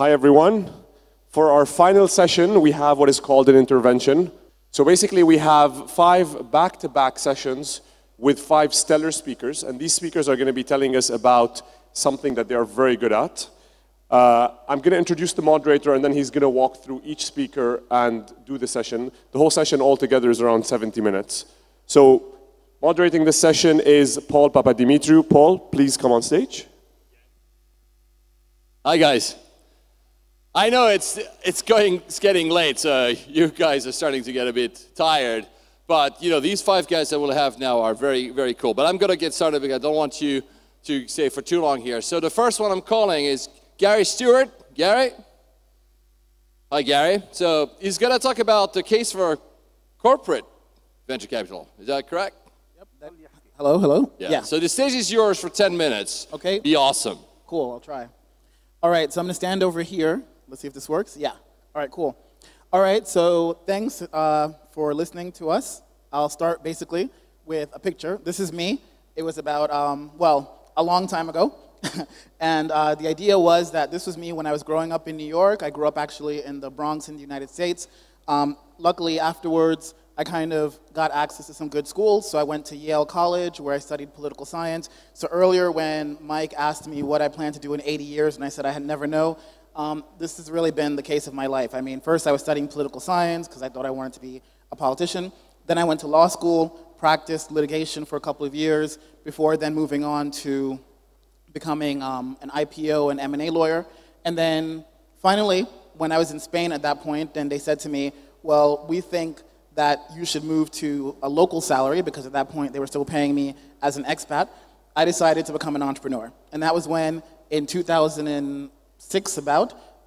Hi, everyone. For our final session, we have what is called an intervention. So basically, we have 5 back-to-back sessions with 5 stellar speakers, and these speakers are going to be telling us about something that they are very good at. I'm going to introduce the moderator, and then he's going to walk through each speaker and do the session. The whole session altogether is around 70 minutes. So moderating this session is Paul Papadimitriou. Paul, please come on stage. Hi, guys. I know it's getting late, so you guys are starting to get a bit tired. But you know, these 5 guys that we'll have now are very, very cool. But I'm going to get started because I don't want you to stay for too long here. So the first one I'm calling is Gary Stewart. Gary? Hi, Gary. So he's going to talk about the case for corporate venture capital. Is that correct? Yep. Hello, hello. Yeah. So the stage is yours for 10 minutes. Okay. Be awesome. Cool, I'll try. All right, so I'm going to stand over here. Let's see if this works. Yeah. All right, cool. All right, so thanks for listening to us. I'll start basically with a picture. This is me. It was about, a long time ago. And the idea was that this was me when I was growing up in New York. I grew up actually in the Bronx in the United States. Luckily, afterwards, I kind of got access to some good schools. So I went to Yale College, where I studied political science. So earlier when Mike asked me what I planned to do in 80 years, and I said I had never know, this has really been the case of my life. I mean, first I was studying political science because I thought I wanted to be a politician. Then I went to law school, practiced litigation for a couple of years, before then moving on to becoming an IPO and M&A lawyer. And then finally, when I was in Spain at that point, then they said to me, well, we think that you should move to a local salary, because at that point they were still paying me as an expat. I decided to become an entrepreneur. And that was when, in 2006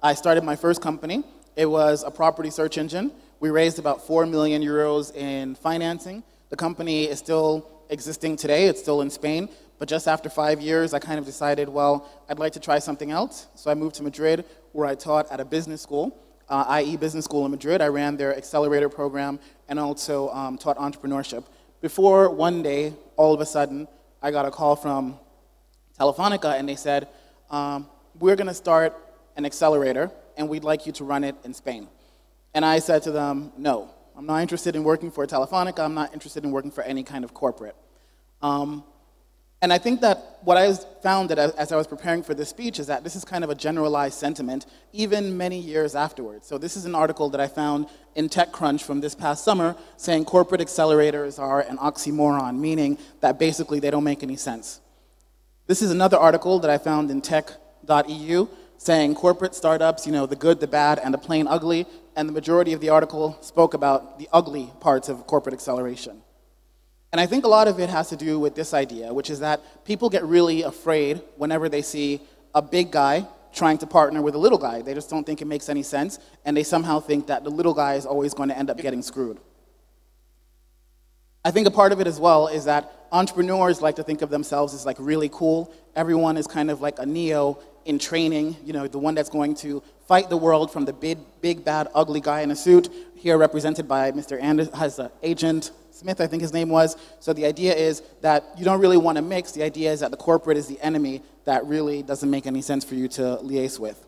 I started my first company. It was a property search engine. We raised about 4 million euros in financing. The company is still existing today. It's still in Spain. But just after 5 years, I kind of decided, well, I'd like to try something else. So I moved to Madrid, where I taught at a business school, IE Business School in Madrid. I ran their accelerator program and also taught entrepreneurship. Before one day, all of a sudden, I got a call from Telefonica, and they said, we're going to start an accelerator, and we'd like you to run it in Spain. And I said to them, no, I'm not interested in working for Telefonica. I'm not interested in working for any kind of corporate. And I think that what I found that as I was preparing for this speech is that this is kind of a generalized sentiment, even many years afterwards. So this is an article that I found in TechCrunch from this past summer saying corporate accelerators are an oxymoron, meaning that basically they don't make any sense. This is another article that I found in tech.eu saying corporate startups, you know, the good, the bad, and the plain ugly, and the majority of the article spoke about the ugly parts of corporate acceleration. And I think a lot of it has to do with this idea, which is that people get really afraid whenever they see a big guy trying to partner with a little guy. They just don't think it makes any sense, and they somehow think that the little guy is always going to end up getting screwed. I think a part of it as well is that entrepreneurs like to think of themselves as like really cool. Everyone is kind of like a Neo in training, you know, the one that's going to fight the world from the big bad, ugly guy in a suit, here represented by Mr. Agent Smith, I think his name was. So the idea is that you don't really want to mix. The idea is that the corporate is the enemy that really doesn't make any sense for you to liaise with.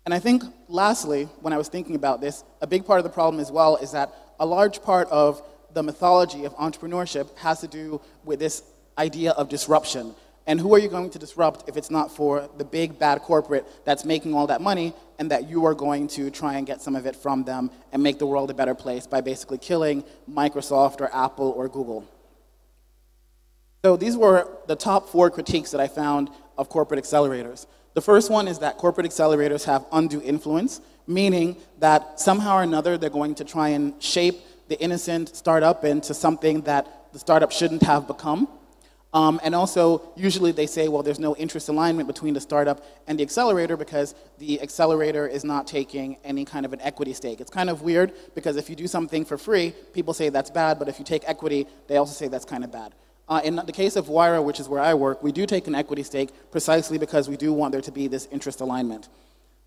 And I think, lastly, when I was thinking about this, a big part of the problem as well is that a large part of the mythology of entrepreneurship has to do with this idea of disruption. And who are you going to disrupt if it's not for the big, bad corporate that's making all that money, and that you are going to try and get some of it from them and make the world a better place by basically killing Microsoft or Apple or Google? So these were the top 4 critiques that I found of corporate accelerators. The first one is that corporate accelerators have undue influence, meaning that somehow or another they're going to try and shape the innocent startup into something that the startup shouldn't have become. And also, usually they say, well, there's no interest alignment between the startup and the accelerator because the accelerator is not taking any kind of an equity stake. It's kind of weird because if you do something for free, people say that's bad, but if you take equity, they also say that's kind of bad. In the case of Wira, which is where I work, we do take an equity stake precisely because we do want there to be this interest alignment.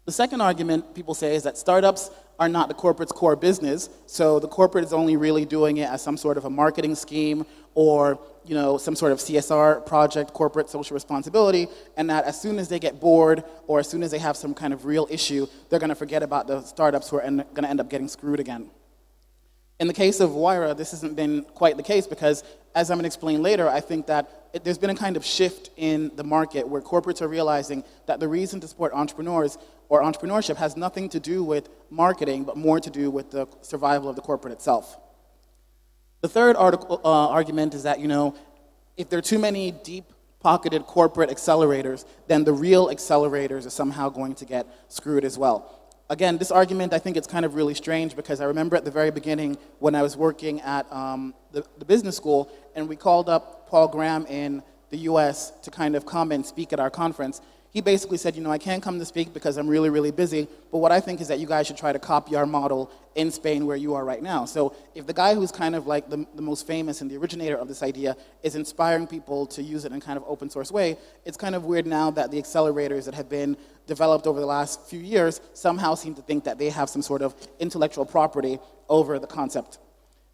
The second argument people say is that startups are not the corporate's core business, so the corporate is only really doing it as some sort of a marketing scheme or some sort of CSR project, corporate social responsibility, and that as soon as they get bored or as soon as they have some kind of real issue, they're going to forget about the startups who are going to end up getting screwed again. In the case of Wayra, this hasn't been quite the case because, as I'm going to explain later, I think that there's been a kind of shift in the market where corporates are realizing that the reason to support entrepreneurs or entrepreneurship has nothing to do with marketing, but more to do with the survival of the corporate itself. The third argument is that, if there are too many deep-pocketed corporate accelerators, then the real accelerators are somehow going to get screwed as well. Again, this argument, I think it's kind of really strange because I remember at the very beginning when I was working at the business school and we called up Paul Graham in the US to kind of come and speak at our conference. He basically said, I can't come to speak because I'm really, really busy, but what I think is that you guys should try to copy our model in Spain where you are right now. So if the guy who's kind of like the most famous and the originator of this idea is inspiring people to use it in kind of open source way, it's kind of weird now that the accelerators that have been developed over the last few years somehow seem to think that they have some sort of intellectual property over the concept.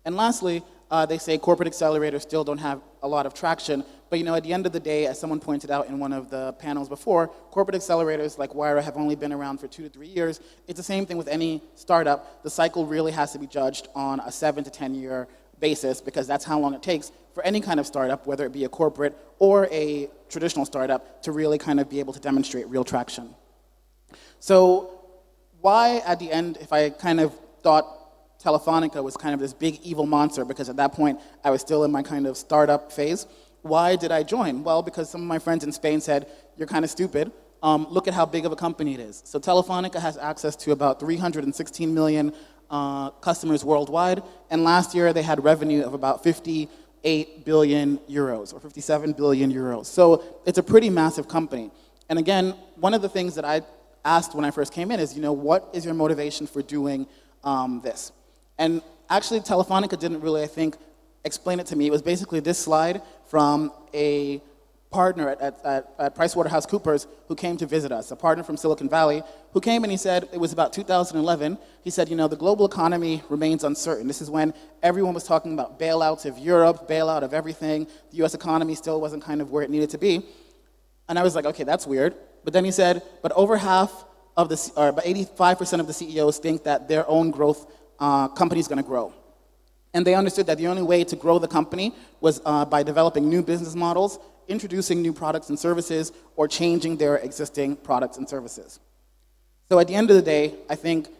And lastly, they say corporate accelerators still don't have a lot of traction, but at the end of the day, as someone pointed out in one of the panels before, corporate accelerators like Wayra have only been around for 2 to 3 years. It's the same thing with any startup. The cycle really has to be judged on a 7 to 10 year basis because that's how long it takes for any kind of startup, whether it be a corporate or a traditional startup, to really kind of be able to demonstrate real traction. So why, at the end, if I kind of thought Telefonica was kind of this big evil monster, because at that point I was still in my kind of startup phase, why did I join? Well, because some of my friends in Spain said, you're kind of stupid. Look at how big of a company it is. So Telefonica has access to about 316 million customers worldwide, and last year they had revenue of about 58 billion euros, or 57 billion euros. So it's a pretty massive company. And again, one of the things that I asked when I first came in is, what is your motivation for doing this? And actually, Telefonica didn't really, I think, explain it to me. It was basically this slide from a partner at PricewaterhouseCoopers who came to visit us, a partner from Silicon Valley, who came and he said, it was about 2011, he said, the global economy remains uncertain. This is when everyone was talking about bailouts of Europe, bailout of everything. The US economy still wasn't kind of where it needed to be. And I was like, okay, that's weird. But then he said, but over half of about 85% of the CEOs think that their own growth company is going to grow. And they understood that the only way to grow the company was by developing new business models, introducing new products and services, or changing their existing products and services. So at the end of the day, I think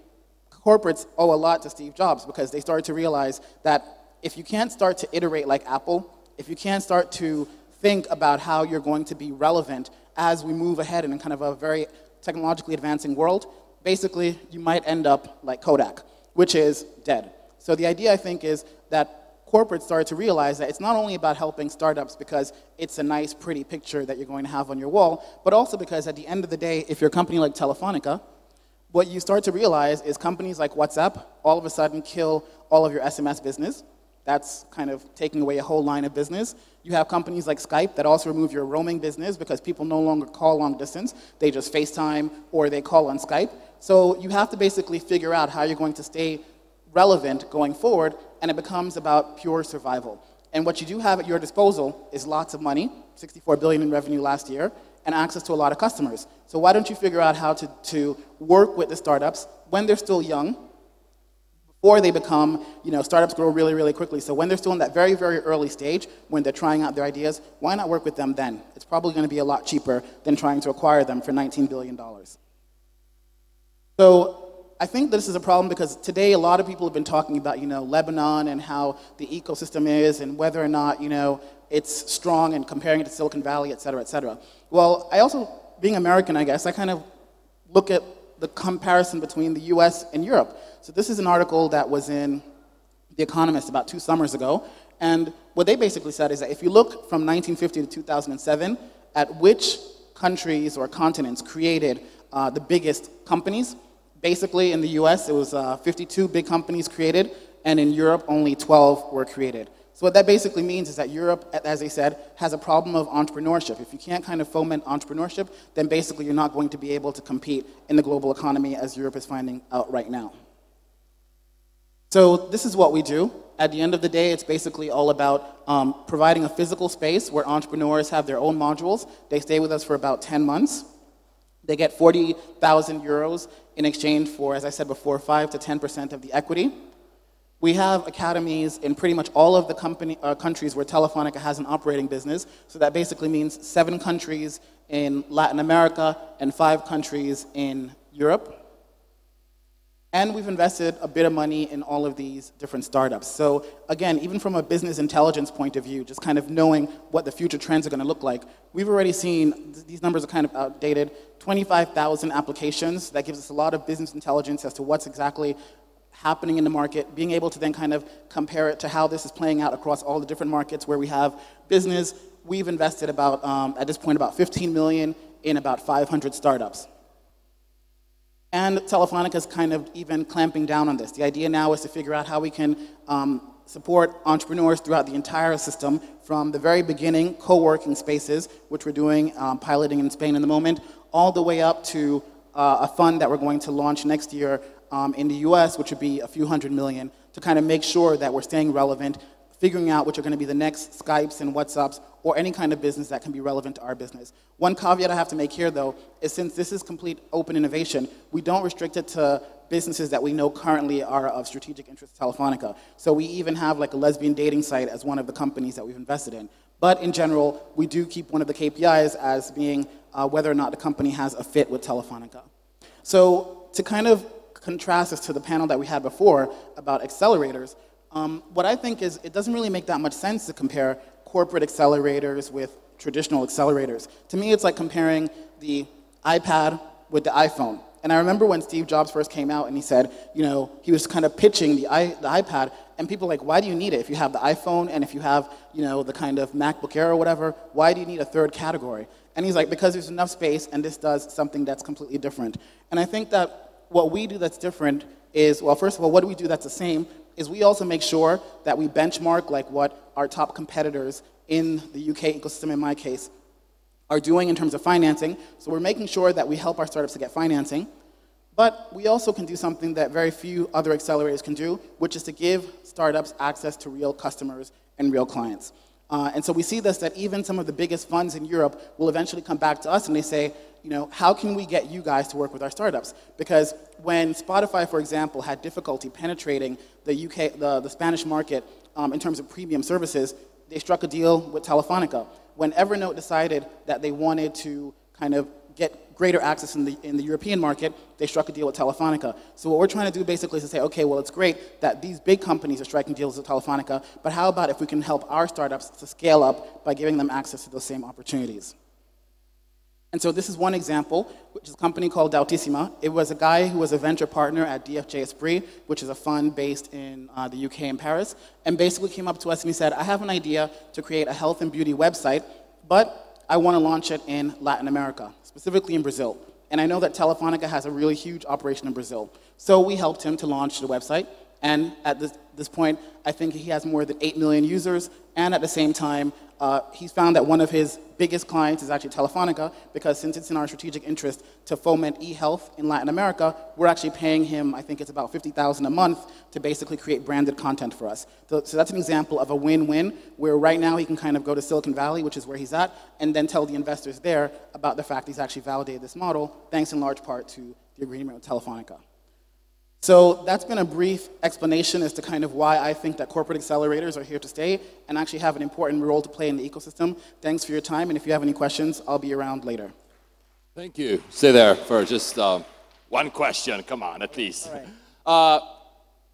corporates owe a lot to Steve Jobs because they started to realize that if you can't start to iterate like Apple, if you can't start to think about how you're going to be relevant as we move ahead in kind of a very technologically advancing world, basically you might end up like Kodak, which is dead. So the idea, I think, is that corporates started to realize that it's not only about helping startups because it's a nice, pretty picture that you're going to have on your wall, but also because at the end of the day, if you're a company like Telefonica, what you start to realize is companies like WhatsApp all of a sudden kill all of your SMS business. That's kind of taking away a whole line of business. You have companies like Skype that also remove your roaming business because people no longer call long distance. They just FaceTime or they call on Skype. So you have to basically figure out how you're going to stay relevant going forward, and it becomes about pure survival. And what you do have at your disposal is lots of money, 64 billion in revenue last year, and access to a lot of customers. So why don't you figure out how to work with the startups when they're still young, before they become, startups grow really, really quickly. So when they're still in that very, very early stage, when they're trying out their ideas, why not work with them then? It's probably going to be a lot cheaper than trying to acquire them for $19 billion. So I think this is a problem because today a lot of people have been talking about, Lebanon and how the ecosystem is and whether or not, it's strong and comparing it to Silicon Valley, et cetera, et cetera. Well, I also, being American, I guess, I kind of look at the comparison between the US and Europe. So this is an article that was in The Economist about 2 summers ago, and what they basically said is that if you look from 1950 to 2007 at which countries or continents created the biggest companies, basically in the US it was 52 big companies created, and in Europe only 12 were created. So what that basically means is that Europe, as they said, has a problem of entrepreneurship. If you can't kind of foment entrepreneurship, then basically you're not going to be able to compete in the global economy as Europe is finding out right now. So this is what we do. At the end of the day, it's basically all about providing a physical space where entrepreneurs have their own modules. They stay with us for about 10 months. They get 40,000 euros in exchange for, as I said before, 5 to 10% of the equity. We have academies in pretty much all of the countries where Telefonica has an operating business. So that basically means 7 countries in Latin America and 5 countries in Europe. And we've invested a bit of money in all of these different startups. So again, even from a business intelligence point of view, just kind of knowing what the future trends are going to look like, we've already seen, these numbers are kind of outdated, 25,000 applications. That gives us a lot of business intelligence as to what's exactly happening in the market, being able to then kind of compare it to how this is playing out across all the different markets where we have business. We've invested about, at this point, about 15 million in about 500 startups. And Telefonica is kind of even clamping down on this. The idea now is to figure out how we can support entrepreneurs throughout the entire system, from the very beginning, co-working spaces, which we're doing, piloting in Spain in the moment, all the way up to a fund that we're going to launch next year in the US, which would be a few hundred million, to kind of make sure that we're staying relevant, figuring out which are going to be the next Skypes and WhatsApps, or any kind of business that can be relevant to our business. One caveat I have to make here, though, is since this is complete open innovation, we don't restrict it to businesses that we know currently are of strategic interest to Telefonica. So we even have like a lesbian dating site as one of the companies that we've invested in. But in general, we do keep one of the KPIs as being whether or not the company has a fit with Telefonica. So to kind of contrast this to the panel that we had before about accelerators, what I think is it doesn't really make that much sense to compare corporate accelerators with traditional accelerators. To me, it's like comparing the iPad with the iPhone. And I remember when Steve Jobs first came out and he said, you know, he was kind of pitching the iPad, and people were like, why do you need it? If you have the iPhone and if you have, you know, the kind of MacBook Air or whatever, why do you need a third category? And he's like, because there's enough space and this does something that's completely different. And I think that what we do that's different is, well, first of all, what do we do that's the same is we also make sure that we benchmark like what our top competitors in the UK ecosystem, in my case, are doing in terms of financing. So we're making sure that we help our startups to get financing. But we also can do something that very few other accelerators can do, which is to give startups access to real customers and real clients. And so we see this, that even some of the biggest funds in Europe will eventually come back to us and they say, you know, how can we get you guys to work with our startups? Because when Spotify, for example, had difficulty penetrating the UK, the Spanish market in terms of premium services, they struck a deal with Telefonica. When Evernote decided that they wanted to kind of get greater access in the European market, they struck a deal with Telefonica. So what we're trying to do basically is to say, okay, well, it's great that these big companies are striking deals with Telefonica, but how about if we can help our startups to scale up by giving them access to those same opportunities? And so this is one example, which is a company called Dautissima. It was a guy who was a venture partner at DFJ Esprit, which is a fund based in the UK in Paris, and basically came up to us and he said, I have an idea to create a health and beauty website, but I want to launch it in Latin America, specifically in Brazil. And I know that Telefonica has a really huge operation in Brazil. So we helped him to launch the website. And at this point, I think he has more than 8 million users. And at the same time, he's found that one of his biggest clients is actually Telefonica, because since it's in our strategic interest to foment e-health in Latin America, we're actually paying him, I think it's about $50,000 a month, to basically create branded content for us. So that's an example of a win-win, where right now he can kind of go to Silicon Valley, which is where he's at, and then tell the investors there about the fact he's actually validated this model, thanks in large part to the agreement with Telefonica. So that's been a brief explanation as to kind of why I think that corporate accelerators are here to stay and actually have an important role to play in the ecosystem. Thanks for your time, and if you have any questions, I'll be around later. Thank you. Stay there for just one question. Come on, at least. All right.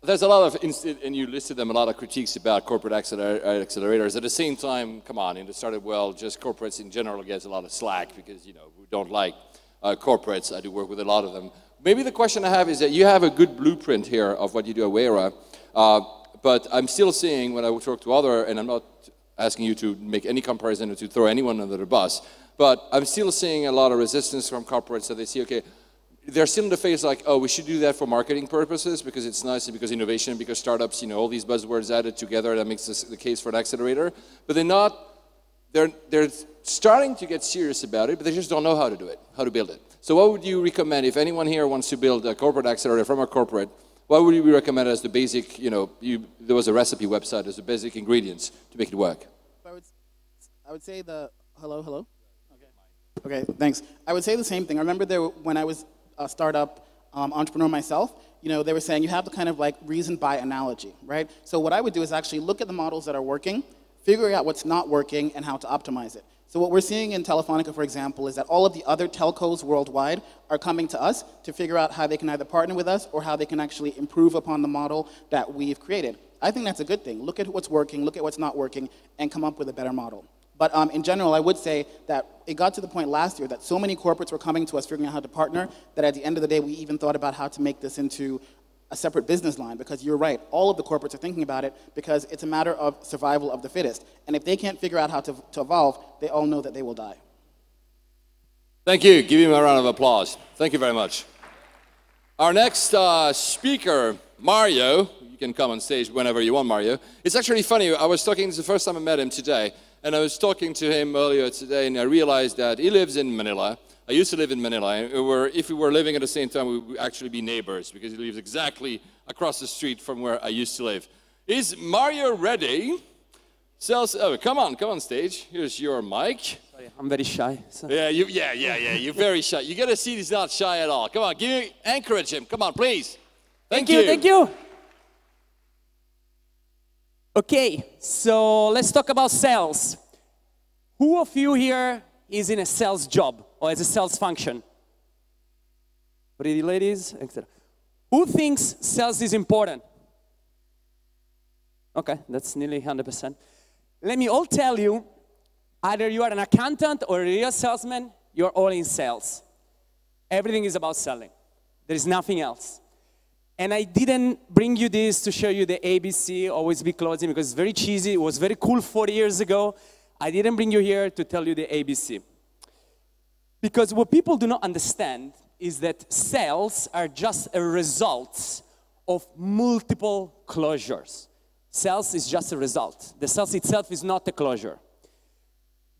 There's a lot of, and you listed them, a lot of critiques about corporate accelerators. At the same time, come on, in the startup world, just corporates in general get a lot of slack because, you know, we don't like corporates. I do work with a lot of them. Maybe the question I have is that you have a good blueprint here of what you do at Wera, but I'm still seeing when I talk to other, and I'm not asking you to make any comparison or to throw anyone under the bus, but I'm still seeing a lot of resistance from corporates that they see, okay, they're still in the phase like, oh, we should do that for marketing purposes because it's nice and because innovation, because startups, you know, all these buzzwords added together, that makes this the case for an accelerator, but they're starting to get serious about it, but they just don't know how to do it, how to build it. So what would you recommend if anyone here wants to build a corporate accelerator from a corporate? what would you recommend as the basic, there was a recipe website as the basic ingredients to make it work? I would say hello? Okay, thanks. I would say the same thing. I remember when I was a startup entrepreneur myself, they were saying you have to kind of like reason by analogy, right? So what I would do is actually look at the models that are working, figure out what's not working, and how to optimize it. So what we're seeing in Telefonica, for example, is that all of the other telcos worldwide are coming to us to figure out how they can either partner with us or how they can actually improve upon the model that we've created. I think that's a good thing. Look at what's working, look at what's not working, and come up with a better model. But in general, I would say that it got to the point last year that so many corporates were coming to us figuring out how to partner that at the end of the day, we even thought about how to make this into a separate business line, because you're right, all of the corporates are thinking about it because it's a matter of survival of the fittest. And if they can't figure out how to evolve, they all know that they will die. Thank you. Give him a round of applause. Thank you very much. Our next speaker, Mario, you can come on stage whenever you want, Mario. It's actually funny, this is the first time I met him today, and I was talking to him earlier today, and I realized that he lives in Manila. I used to live in Manila, and if we were living at the same time, we would actually be neighbors, because he lives exactly across the street from where I used to live. Is Mario ready? Come on stage. Here's your mic. Sorry, I'm very shy. So. Yeah, you're very shy. You gotta see he's not shy at all. Come on, encourage him. Come on, please. Thank you. Okay, so let's talk about sales. Who of you here is in a sales job or as a sales function? Pretty ladies, etc. Who thinks sales is important? Okay, that's nearly 100%. Let me all tell you, either you are an accountant or a real salesman, you're all in sales. Everything is about selling. There is nothing else. And I didn't bring you this to show you the ABC, always be closing, because it's very cheesy. It was very cool 40 years ago. I didn't bring you here to tell you the ABC. Because what people do not understand is that sales are just a result of multiple closures. Sales is just a result. The sales itself is not a closure.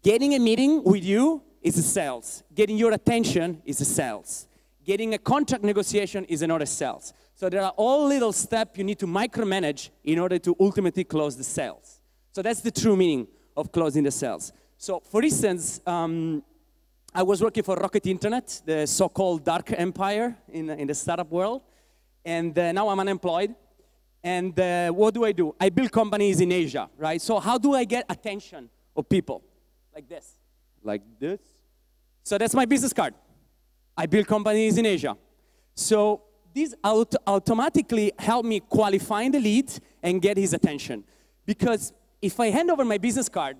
Getting a meeting with you is a sales. Getting your attention is a sales. Getting a contract negotiation is another sales. So there are all little steps you need to micromanage in order to ultimately close the sales. So that's the true meaning of closing the sales. So for instance, I was working for Rocket Internet, the so-called dark empire in the startup world. And now I'm unemployed. And what do? I build companies in Asia, right? So how do I get attention of people? Like this. Like this. So that's my business card. I build companies in Asia. So these automatically help me qualifying the lead and get his attention. Because if I hand over my business card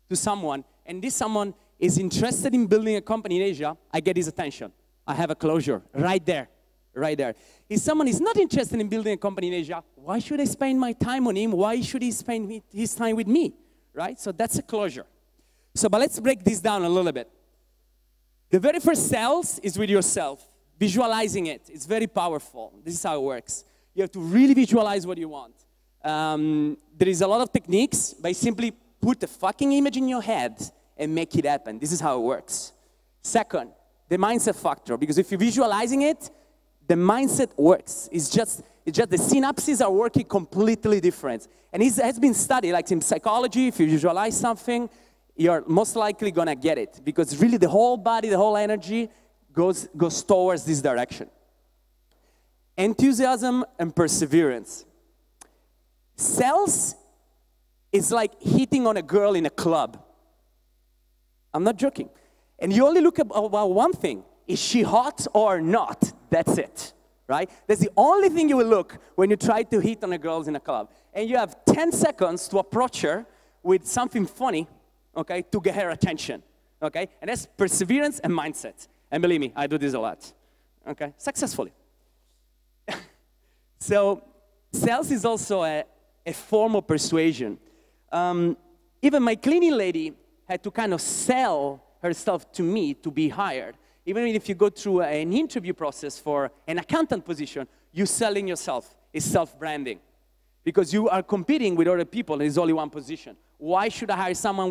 to someone, and this someone is interested in building a company in Asia, I get his attention. I have a closure right there, right there. If someone is not interested in building a company in Asia, why should I spend my time on him? Why should he spend his time with me, right? So that's a closure. So, but let's break this down a little bit. The very first sales is with yourself. Visualizing it, it's very powerful. This is how it works. You have to really visualize what you want. There is a lot of techniques, but simply put the fucking image in your head and make it happen. This is how it works. Second, the mindset factor, because if you're visualizing it, the mindset works. It's just the synapses are working completely different. And it has been studied, like in psychology, if you visualize something, you're most likely gonna get it, because really the whole body, the whole energy goes towards this direction. Enthusiasm and perseverance. Sales is like hitting on a girl in a club. I'm not joking. And you only look about one thing. Is she hot or not? That's it, right? That's the only thing you will look when you try to hit on a girl in a club. And you have 10 seconds to approach her with something funny, okay, to get her attention, okay? And that's perseverance and mindset. And believe me, I do this a lot, okay? Successfully. So sales is also a form of persuasion. Even my cleaning lady had to kind of sell herself to me to be hired. Even if you go through an interview process for an accountant position, you're selling yourself. It's self-branding. Because you are competing with other people, and there's only one position. Why should I hire someone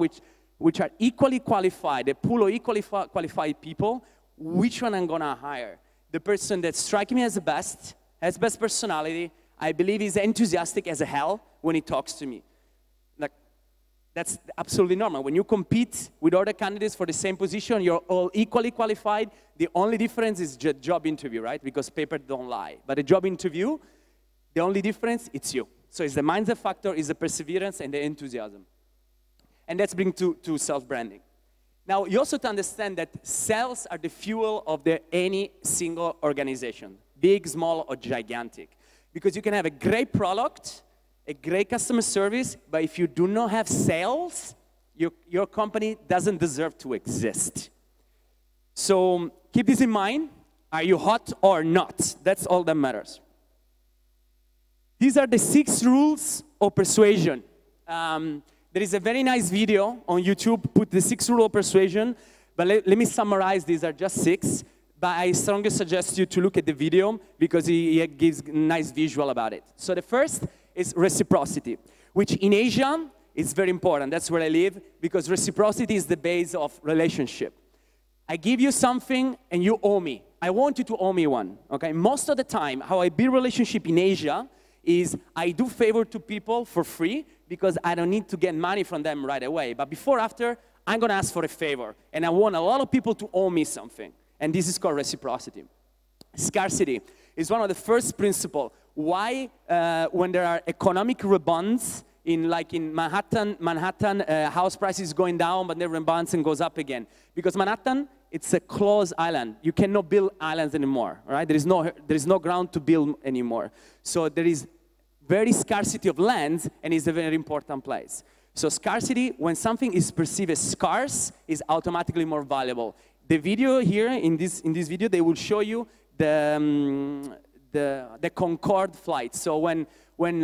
which are equally qualified, a pool of equally qualified people? Which one I'm gonna hire? The person that strikes me as the best, has best personality. I believe he's enthusiastic as a hell when he talks to me. Like, that's absolutely normal. When you compete with other candidates for the same position, you're all equally qualified. The only difference is job interview, right? Because paper don't lie. But the job interview, the only difference, it's you. So it's the mindset factor, it's the perseverance, and the enthusiasm. And that's bring to self-branding. Now, you also have to understand that sales are the fuel of any single organization, big, small, or gigantic. Because you can have a great product, a great customer service, but if you do not have sales, your company doesn't deserve to exist. So keep this in mind. Are you hot or not? That's all that matters. These are the 6 rules of persuasion. There is a very nice video on YouTube, put the 6 rules of persuasion, but let me summarize. These are just 6, but I strongly suggest you to look at the video because he gives a nice visual about it. So the first is reciprocity, which in Asia is very important. That's where I live, because reciprocity is the base of relationship. I give you something and you owe me. I want you to owe me one, okay? Most of the time, how I build relationship in Asia is I do favor to people for free because I don't need to get money from them right away. But before, after, I'm going to ask for a favor. And I want a lot of people to owe me something. And this is called reciprocity. Scarcity is one of the first principles. Why, when there are economic rebounds, like in Manhattan, house prices going down, but then rebounds and goes up again. Because Manhattan, it's a closed island. You cannot build islands anymore, right? There is no ground to build anymore. So there is very scarcity of land, and it's a very important place. So scarcity, when something is perceived as scarce, is automatically more valuable. The video here, in this video, they will show you the Concorde flight. So when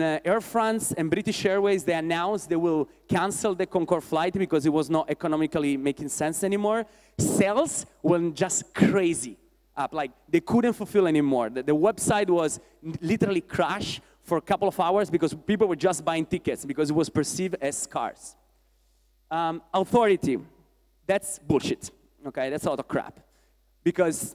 Air France and British Airways, they announced they will cancel the Concorde flight because it was not economically making sense anymore, sales went just crazy up. Like, they couldn't fulfill anymore. The website was literally crashed for a couple of hours because people were just buying tickets because it was perceived as scarce. Authority, that's bullshit, okay? That's all the crap. Because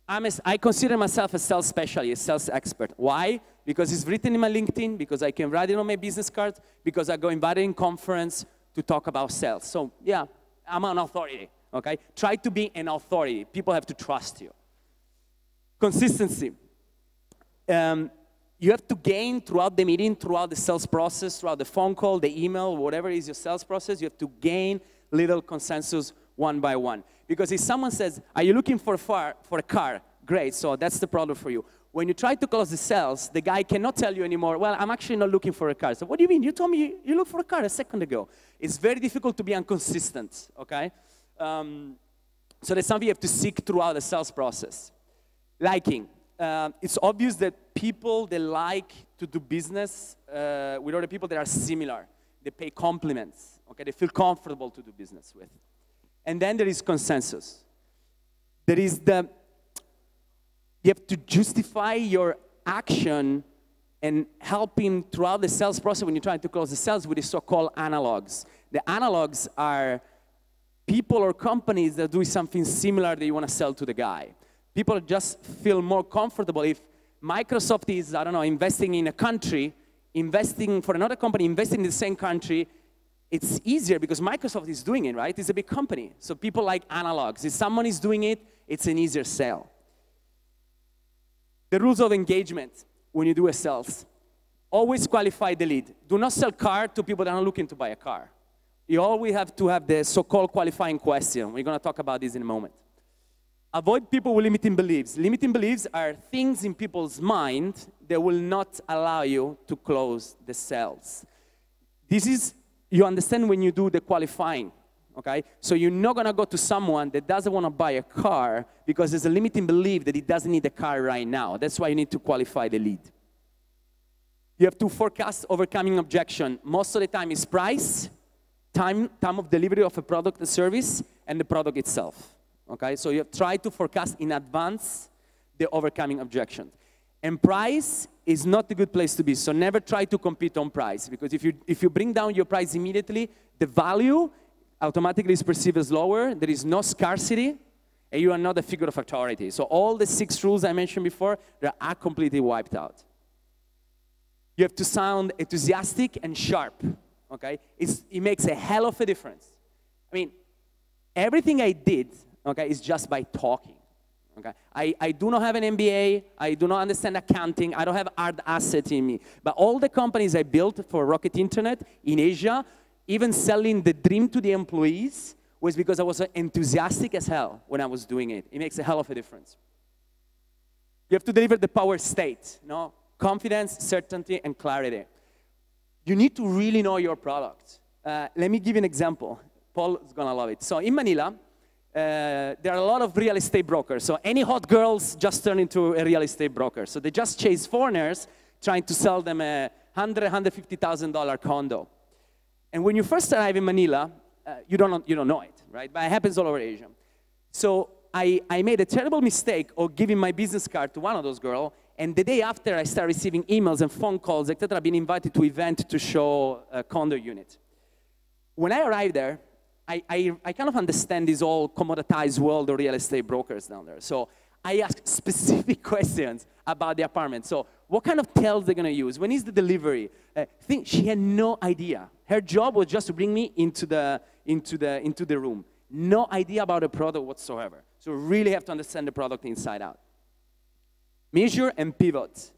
I consider myself a sales specialist, sales expert. Why? Because it's written in my LinkedIn, because I can write it on my business card, because I go invited in conference to talk about sales. So yeah, I'm an authority, okay? Try to be an authority. People have to trust you. Consistency. You have to gain throughout the meeting, throughout the sales process, throughout the phone call, the email, whatever is your sales process, you have to gain little consensus one by one. Because if someone says, are you looking for a car? Great, so that's the problem for you. When you try to close the sales, the guy cannot tell you anymore, well, I'm actually not looking for a car. So what do you mean? You told me you looked for a car a second ago. It's very difficult to be inconsistent, okay? So that's something you have to seek throughout the sales process. Liking. It's obvious that people, they like to do business with other people that are similar. They pay compliments, okay? They feel comfortable to do business with. And then there is consensus. There is you have to justify your action and helping throughout the sales process when you're trying to close the sales with the so-called analogs. The analogs are people or companies that do something similar that you want to sell to the guy. People just feel more comfortable if Microsoft is, I don't know, investing in a country, investing for another company, investing in the same country. It's easier because Microsoft is doing it, right? It's a big company. So people like analogs. If someone is doing it, it's an easier sale. The rules of engagement when you do a sales. Always qualify the lead. Do not sell car to people that are not looking to buy a car. You always have to have the so-called qualifying question. We're going to talk about this in a moment. Avoid people with limiting beliefs. Limiting beliefs are things in people's mind that will not allow you to close the sales. This is, you understand when you do the qualifying, okay? So you're not going to go to someone that doesn't want to buy a car because there's a limiting belief that he doesn't need a car right now. That's why you need to qualify the lead. You have to forecast overcoming objection. Most of the time is price, time of delivery of a product or service, and the product itself. Okay, so you try to forecast in advance the overcoming objection. And price is not a good place to be, so never try to compete on price, because if you bring down your price immediately, the value automatically is perceived as lower, there is no scarcity, and you are not a figure of authority. So all the 6 rules I mentioned before, they are completely wiped out. You have to sound enthusiastic and sharp, okay? It makes a hell of a difference. I mean, everything I did, okay, is just by talking, okay? I do not have an MBA, I do not understand accounting, I don't have hard asset in me. But all the companies I built for Rocket Internet in Asia, even selling the dream to the employees, was because I was enthusiastic as hell when I was doing it. It makes a hell of a difference. You have to deliver the power state, no? Confidence, certainty, and clarity. You need to really know your product. Let me give you an example. Paul is gonna love it. So in Manila, there are a lot of real estate brokers. So any hot girls just turn into a real estate broker. So they just chase foreigners trying to sell them a $150,000 condo. And when you first arrive in Manila, you don't know it, right? But it happens all over Asia. So I made a terrible mistake of giving my business card to one of those girls, and the day after I started receiving emails and phone calls, etc., being invited to event to show a condo unit. When I arrived there, I kind of understand this whole commoditized world of real estate brokers down there. So I asked specific questions about the apartment. So what kind of tails they're gonna use? When is the delivery? She had no idea. Her job was just to bring me into the room. No idea about the product whatsoever. So really have to understand the product inside out. Measure and pivot.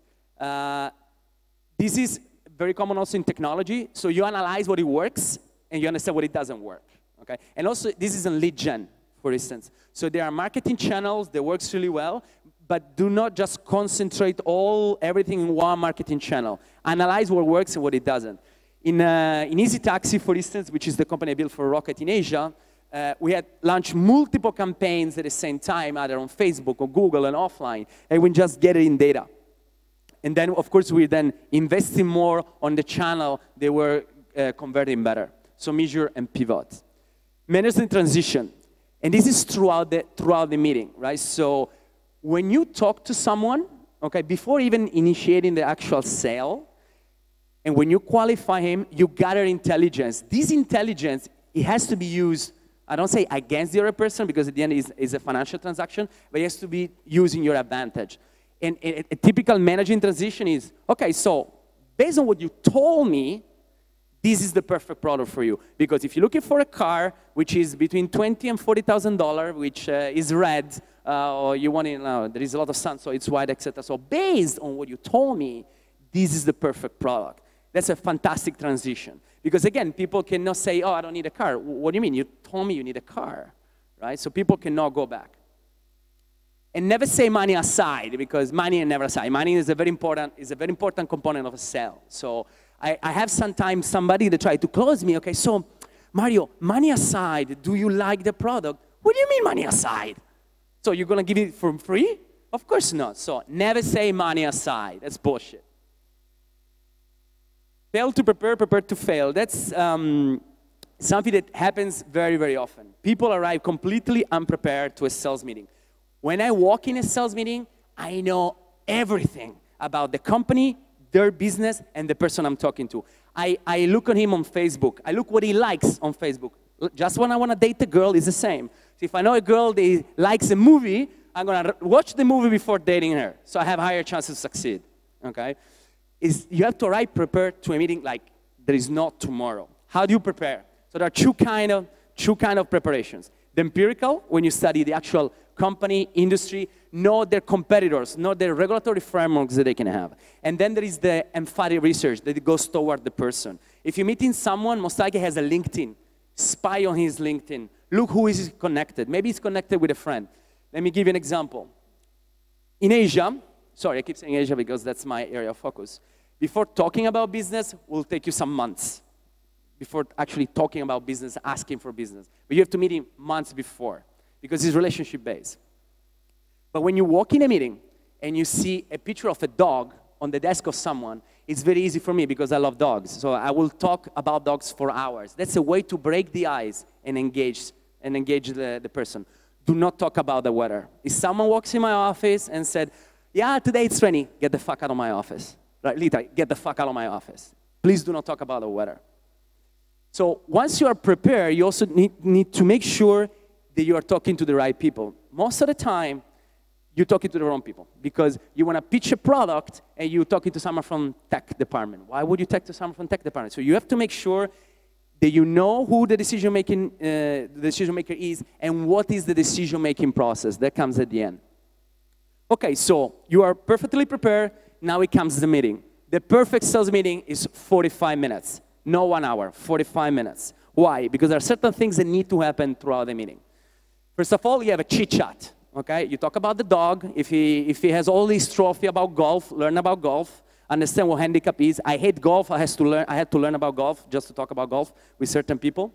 This is very common also in technology. So you analyze what it works and you understand what it doesn't work. Okay? And also this is in lead gen, for instance. So there are marketing channels that works really well, but do not just concentrate everything in one marketing channel. Analyze what works and what it doesn't. In Easy Taxi, for instance, which is the company I built for Rocket in Asia, we had launched multiple campaigns at the same time, either on Facebook or Google and offline, and we just get it in data. And then, of course, we then investing more on the channel they were converting better. So measure and pivot. Manage the transition. And this is throughout the meeting, right? So when you talk to someone, okay, before even initiating the actual sale, and when you qualify him, you gather intelligence. This intelligence, it has to be used, I don't say against the other person, because at the end it's a financial transaction, but it has to be used in your advantage. And a typical managing transition is, okay, so based on what you told me, this is the perfect product for you. Because if you're looking for a car, which is between $20,000 and $40,000, which is red, or you want it, there is a lot of sun, so it's white, etc. So based on what you told me, this is the perfect product. That's a fantastic transition. Because again, people cannot say, oh, I don't need a car. What do you mean? You told me you need a car, right? So people cannot go back. And never say money aside, because money and never aside. Money is a very important component of a sale. So I have sometimes somebody that try to close me, okay, so Mario, money aside, do you like the product? What do you mean money aside? So you're gonna give it for free? Of course not. So never say money aside. That's bullshit. Fail to prepare, prepare to fail. That's something that happens very, very often. People arrive completely unprepared to a sales meeting. When I walk in a sales meeting, I know everything about the company, their business, and the person I'm talking to. I look at him on Facebook. I look what he likes on Facebook. Just when I want to date a girl, it's the same. So if I know a girl that likes a movie, I'm going to watch the movie before dating her. So I have higher chances to succeed, okay? You have to arrive prepared to a meeting like there is no tomorrow. How do you prepare? So there are two kind of preparations. The empirical, when you study the actual company, industry, know their competitors, know their regulatory frameworks that they can have. And then there is the emphatic research that goes toward the person. If you're meeting someone, most likely has a LinkedIn, spy on his LinkedIn. Look who is connected. Maybe he's connected with a friend. Let me give you an example. In Asia, sorry, I keep saying Asia because that's my area of focus. Before talking about business, will take you some months. Before actually talking about business, asking for business. But you have to meet him months before because it's relationship-based. But when you walk in a meeting and you see a picture of a dog on the desk of someone, it's very easy for me because I love dogs. So I will talk about dogs for hours. That's a way to break the ice and engage the person. Do not talk about the weather. If someone walks in my office and said, yeah, today it's raining, get the fuck out of my office. Right, literally, get the fuck out of my office. Please do not talk about the weather. So once you are prepared, you also need to make sure that you are talking to the right people. most of the time, you're talking to the wrong people because you want to pitch a product and you're talking to someone from tech department. Why would you talk to someone from tech department? So you have to make sure that you know who the decision maker is and what is the decision-making process. That comes at the end. Okay, so you are perfectly prepared. Now it comes the meeting. The perfect sales meeting is 45 minutes, no 1 hour, 45 minutes. Why? Because there are certain things that need to happen throughout the meeting. First of all, you have a chit-chat. Okay, you talk about the dog. If he has all this trophy about golf, learn about golf. Understand what handicap is. I hate golf. I had to learn about golf just to talk about golf with certain people.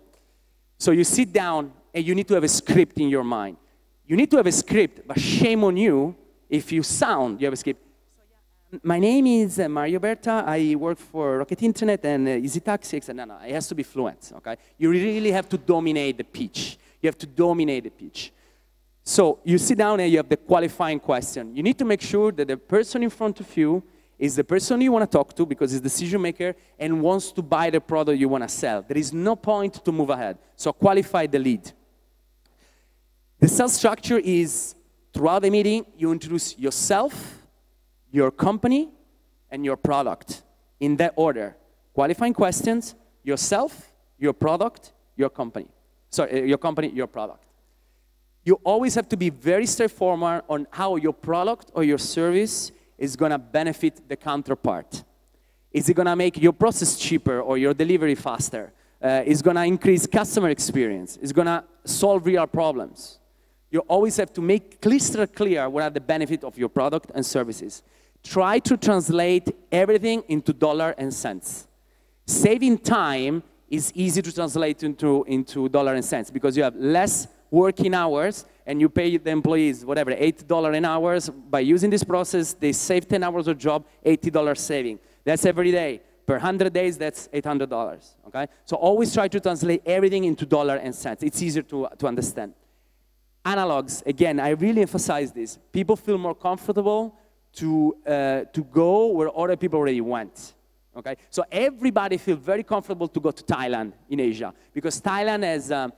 So you sit down and you need to have a script in your mind. You need to have a script, but shame on you if you have a script. So, yeah, my name is Mario Berta. I work for Rocket Internet and Easy Taxi. No, it has to be fluent. Okay, you really have to dominate the pitch. You have to dominate the pitch. So you sit down and you have the qualifying question. You need to make sure that the person in front of you is the person you want to talk to because he's the decision maker and wants to buy the product you want to sell. There is no point to move ahead. So qualify the lead. The sales structure is throughout the meeting, you introduce yourself, your company, and your product in that order. Qualifying questions, yourself, your product, your company. Sorry, your company, your product. You always have to be very straightforward on how your product or your service is going to benefit the counterpart. Is it going to make your process cheaper or your delivery faster? Is it going to increase customer experience? Is it going to solve real problems? You always have to make crystal clear what are the benefits of your product and services. Try to translate everything into dollars and cents. Saving time is easy to translate into dollars and cents because you have less working hours, and you pay the employees, whatever, $8 an hour. By using this process, they save 10 hours of job, $80 saving. That's every day. Per 100 days, that's $800, okay? So always try to translate everything into dollars and cents. It's easier to understand. Analogs, again, I really emphasize this. People feel more comfortable to go where other people already went, okay? So everybody feels very comfortable to go to Thailand in Asia because Thailand has a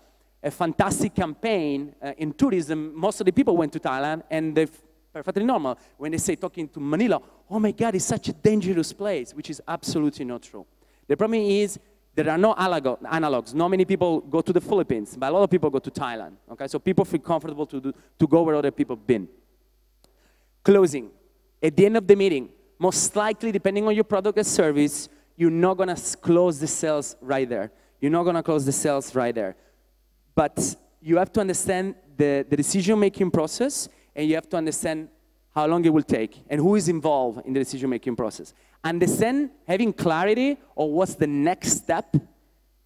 fantastic campaign in tourism. Most of the people went to Thailand, and they're perfectly normal. When they say talking to Manila, oh my God, it's such a dangerous place, which is absolutely not true. The problem is there are no analogs. Not many people go to the Philippines, but a lot of people go to Thailand. Okay, so people feel comfortable to go where other people have been. Closing. At the end of the meeting, most likely, depending on your product or service, you're not going to close the sales right there. You're not going to close the sales right there. But you have to understand the decision-making process, and you have to understand how long it will take and who is involved in the decision-making process. Understand, having clarity on what's the next step,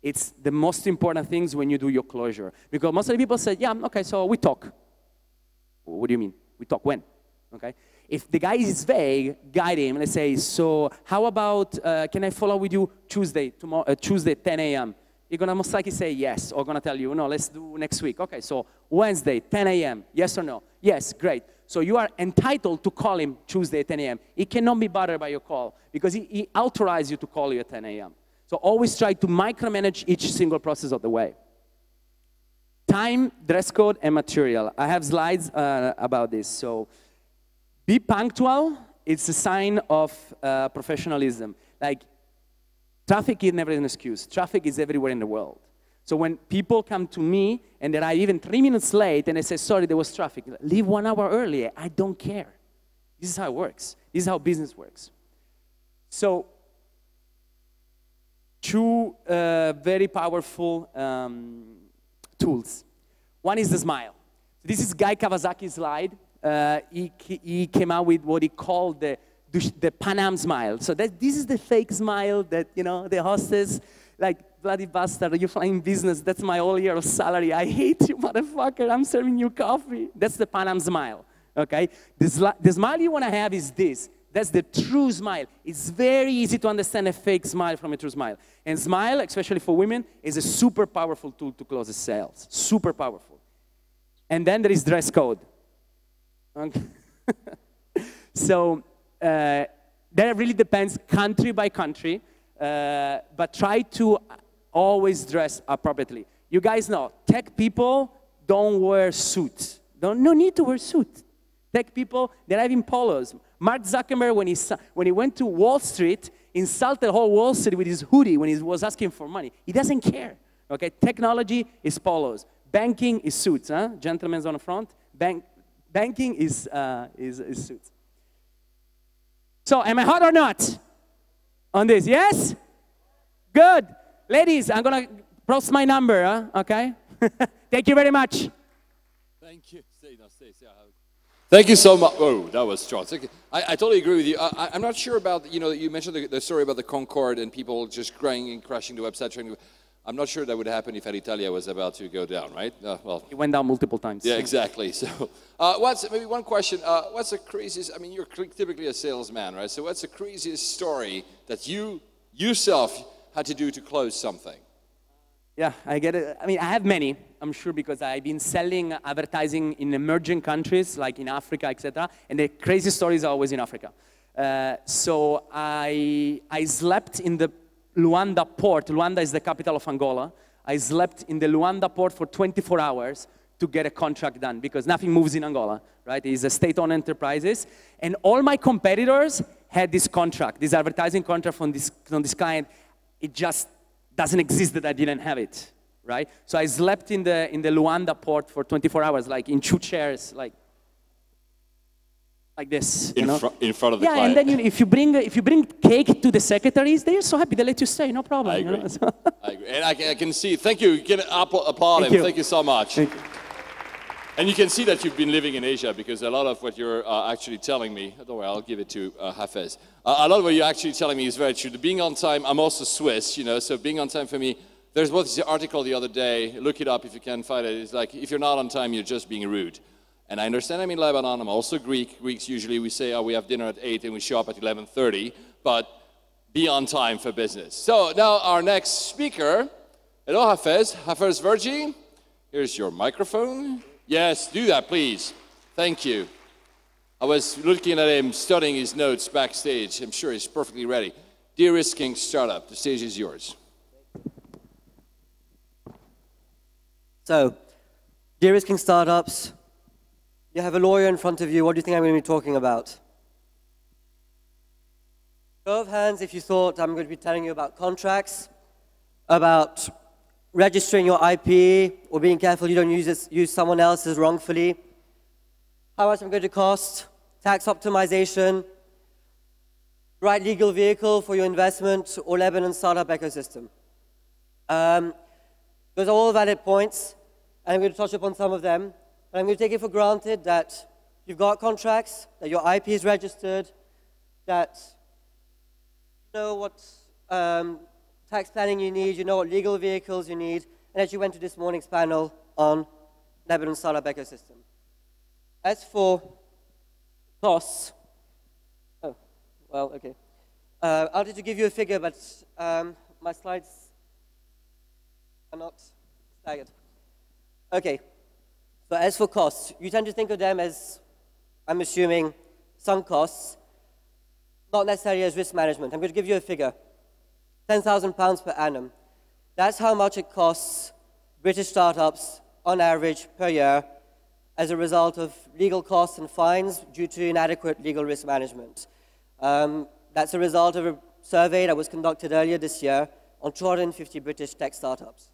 it's the most important things when you do your closure. Because most of the people say, yeah, okay, so we talk. What do you mean? We talk when? Okay. If the guy is vague, guide him. Let's say, so how about, can I follow with you Tuesday, Tuesday 10 a.m.? You're going to most likely say yes, or going to tell you, no, let's do next week. Okay, so Wednesday, 10 a.m., yes or no? Yes, great. So you are entitled to call him Tuesday at 10 a.m. He cannot be bothered by your call because he authorized you to call you at 10 a.m. So always try to micromanage each single process of the way. Time, dress code, and material. I have slides about this. So be punctual. It's a sign of professionalism. Like, traffic is never an excuse. Traffic is everywhere in the world. So when people come to me and they are even 3 minutes late and they say, sorry, there was traffic, leave 1 hour earlier. I don't care. This is how it works. This is how business works. So two very powerful tools. One is the smile. This is Guy Kawasaki's slide. He came out with what he called the Pan Am smile. So this is the fake smile that, you know, the hostess, like, bloody bastard, you're flying business, that's my whole year of salary. I hate you, motherfucker, I'm serving you coffee. That's the Pan Am smile, okay? The smile you want to have is this. That's the true smile. It's very easy to understand a fake smile from a true smile. And smile, especially for women, is a super powerful tool to close the sales. Super powerful. And then there is dress code. Okay. So that really depends country by country, but try to always dress appropriately. You guys know, tech people don't wear suits. No need to wear suit. Tech people, they have in polos. Mark Zuckerberg, when he went to Wall Street, insulted the whole Wall Street with his hoodie when he was asking for money. He doesn't care. Okay, technology is polos. Banking is suits. Huh? Gentlemen's on the front. Banking is suits. So, am I hot or not on this? Yes? Good. Ladies, I'm going to post my number, huh? Okay? Thank you very much. Thank you. Thank you so much. Oh, that was strong. I totally agree with you. I'm not sure about, you mentioned the story about the Concorde and people just crying and crashing the website. I'm not sure that would happen if Alitalia was about to go down, right? Well, it went down multiple times. Yeah, exactly. So, maybe one question? What's the craziest? I mean, you're typically a salesman, right? So, what's the craziest story that you yourself had to do to close something? Yeah, I get it. I mean, I have many, I'm sure, because I've been selling advertising in emerging countries, like in Africa, etc. And the crazy stories are always in Africa. So I slept in the Luanda port. Luanda is the capital of Angola. I slept in the Luanda port for 24 hours to get a contract done, because nothing moves in Angola, right? It's a state-owned enterprises. And all my competitors had this contract, this advertising contract from this client. It just doesn't exist that I didn't have it, right? So I slept in the Luanda port for 24 hours, like in 2 chairs, like this. In front of the client. Yeah, and then if you bring cake to the secretaries, they're so happy they let you stay, no problem. I agree. So I agree. And I can see. Thank you. You can applaud him. Thank you so much. Thank you. And you can see that you've been living in Asia, because a lot of what you're actually telling me, don't worry, I'll give it to Hafez. A lot of what you're actually telling me is very true. Being on time, I'm also Swiss, so being on time for me, there's what the article the other day, look it up if you can find it. It's like, if you're not on time, you're just being rude. And I understand I'm in Lebanon, I'm also Greek. Greeks usually, we say, we have dinner at 8 and we show up at 11:30, but be on time for business. So now our next speaker, hello Hafez Virjee, here's your microphone. Yes, do that, please. Thank you. I was looking at him, studying his notes backstage. I'm sure he's perfectly ready. De-risking startup, the stage is yours. So, de-risking startups. You have a lawyer in front of you. What do you think I'm going to be talking about? Show of hands if you thought I'm going to be telling you about contracts, about registering your IP, or being careful you don't use someone else's wrongfully. How much I'm going to cost, tax optimization, right legal vehicle for your investment, or Lebanon startup ecosystem. Those are all valid points, and I'm going to touch upon some of them. But I'm going to take it for granted that you've got contracts, that your IP is registered, that you know what tax planning you need, you know what legal vehicles you need, and as you went to this morning's panel on Lebanon startup ecosystem. As for costs, okay. I wanted to give you a figure, but my slides are not staggered. Okay, so as for costs, you tend to think of them as, I'm assuming, sunk costs, not necessarily as risk management. I'm going to give you a figure. £10,000 per annum. That's how much it costs British startups on average per year as a result of legal costs and fines due to inadequate legal risk management. That's a result of a survey that was conducted earlier this year on 250 British tech startups.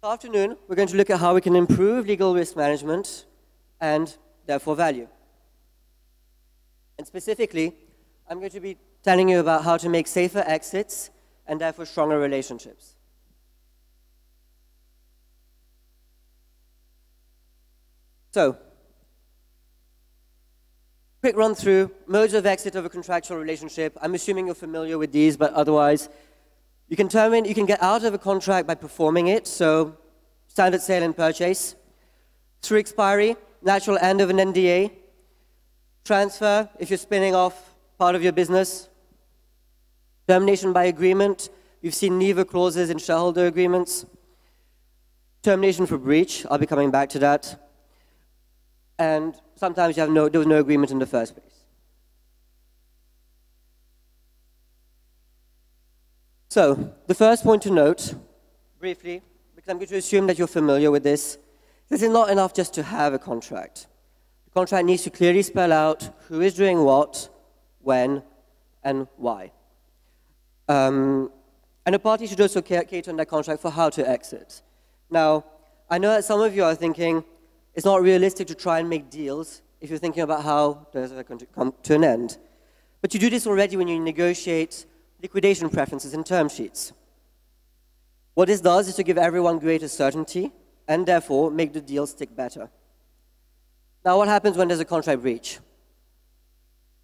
This afternoon, we're going to look at how we can improve legal risk management and therefore value. And specifically, I'm going to be telling you about how to make safer exits and therefore stronger relationships. So, quick run through modes of exit of a contractual relationship. I'm assuming you're familiar with these, but otherwise, you can get out of a contract by performing it, so standard sale and purchase. Through expiry, natural end of an NDA. Transfer, if you're spinning off part of your business. Termination by agreement. You've seen neither clauses in shareholder agreements. Termination for breach, I'll be coming back to that. And sometimes there was no agreement in the first place. So, the first point to note, briefly, because I'm going to assume that you're familiar with this, this is not enough just to have a contract. The contract needs to clearly spell out who is doing what, when, and why. And a party should also cater in their contract for how to exit. Now, I know that some of you are thinking it's not realistic to try and make deals if you're thinking about how those are going to come to an end. But you do this already when you negotiate liquidation preferences and term sheets. What this does is to give everyone greater certainty and therefore make the deal stick better. Now, what happens when there's a contract breach?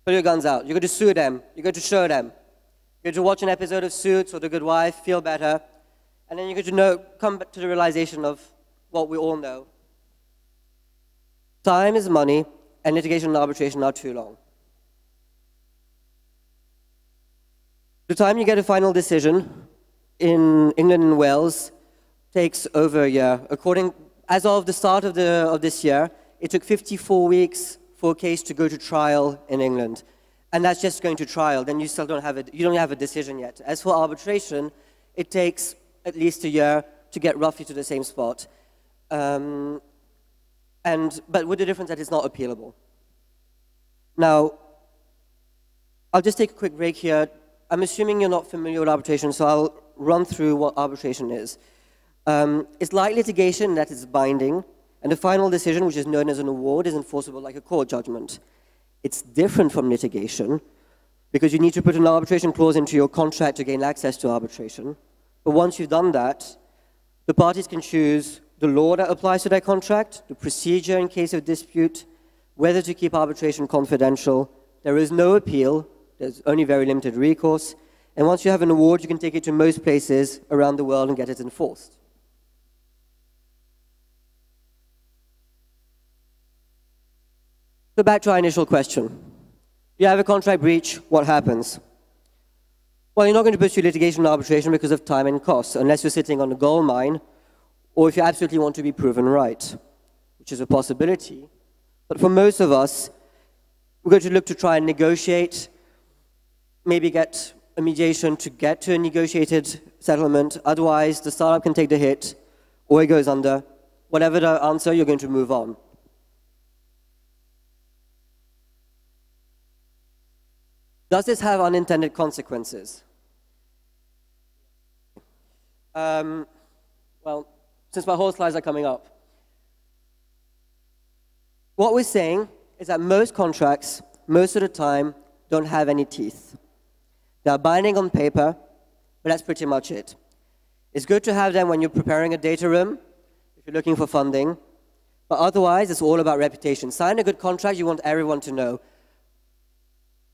Put your guns out. You're going to sue them. You're going to show them. You're going to watch an episode of Suits or The Good Wife, feel better, and then you're going to come to the realization of what we all know. Time is money, and litigation and arbitration are too long. The time you get a final decision in England and Wales takes over a year. As of the start of this year, it took 54 weeks for a case to go to trial in England. And that's just going to trial, then you still don't have a decision yet. As for arbitration, it takes at least a year to get roughly to the same spot. But with the difference that it's not appealable. Now, I'll just take a quick break here. I'm assuming you're not familiar with arbitration, so I'll run through what arbitration is. It's like litigation that is binding, and the final decision, which is known as an award, is enforceable like a court judgment. It's different from litigation because you need to put an arbitration clause into your contract to gain access to arbitration. But once you've done that, the parties can choose the law that applies to their contract, the procedure in case of dispute, whether to keep arbitration confidential. There is no appeal. There's only very limited recourse. And once you have an award, you can take it to most places around the world and get it enforced. So back to our initial question. You have a contract breach, what happens? Well, you're not going to pursue litigation and arbitration because of time and cost, unless you're sitting on a gold mine, or if you absolutely want to be proven right, which is a possibility. But for most of us, we're going to look to try and negotiate, maybe get a mediation to get to a negotiated settlement. Otherwise, the startup can take the hit, or it goes under. Whatever the answer, you're going to move on. Does this have unintended consequences? Well, since my whole slides are coming up. What we're saying is that most contracts, most of the time, don't have any teeth. They're binding on paper, but that's pretty much it. It's good to have them when you're preparing a data room, if you're looking for funding, but otherwise, it's all about reputation. Sign a good contract, you want everyone to know.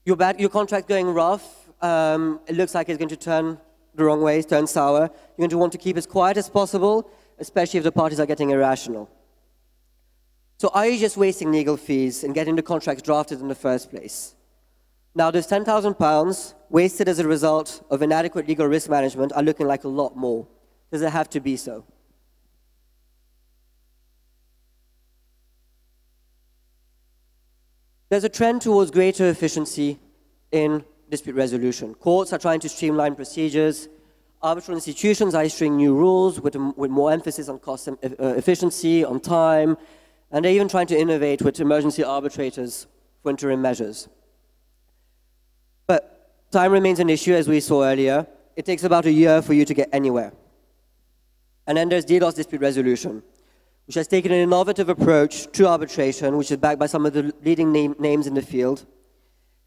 Your contract going rough, it looks like it's going to turn the wrong way, turn sour. You're going to want to keep as quiet as possible, especially if the parties are getting irrational. So are you just wasting legal fees and getting the contract drafted in the first place? Now, those £10,000 wasted as a result of inadequate legal risk management are looking like a lot more. Does it have to be so? There's a trend towards greater efficiency in dispute resolution. Courts are trying to streamline procedures. Arbitral institutions are issuing new rules with more emphasis on cost efficiency, on time, and they're even trying to innovate with emergency arbitrators for interim measures. But time remains an issue, as we saw earlier. It takes about a year for you to get anywhere. And then there's DDoS dispute resolution, which has taken an innovative approach to arbitration, which is backed by some of the leading names in the field.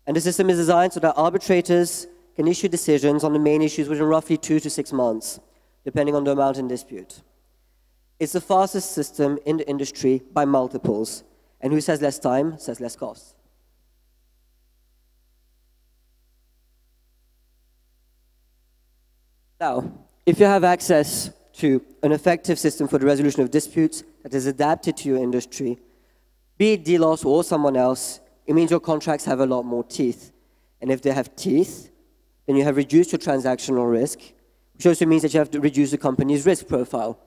And the system is designed so that arbitrators can issue decisions on the main issues within roughly 2 to 6 months, depending on the amount in dispute. It's the fastest system in the industry by multiples. And who says less time, says less cost. Now, if you have access to an effective system for the resolution of disputes that is adapted to your industry, be it DDoS or someone else, it means your contracts have a lot more teeth. And if they have teeth, then you have reduced your transactional risk, which also means that you have to reduce the company's risk profile.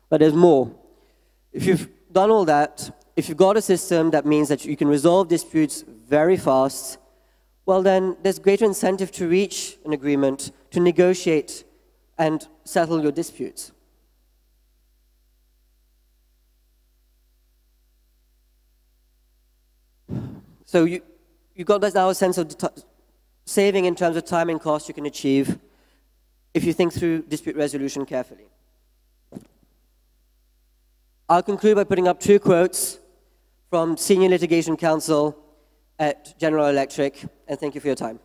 But there's more. If you've done all that, if you've got a system that means that you can resolve disputes very fast, well then there's greater incentive to reach an agreement, to negotiate and settle your disputes. So you got now a sense of the saving in terms of time and cost you can achieve if you think through dispute resolution carefully. I'll conclude by putting up 2 quotes from Senior Litigation Counsel at General Electric, and thank you for your time.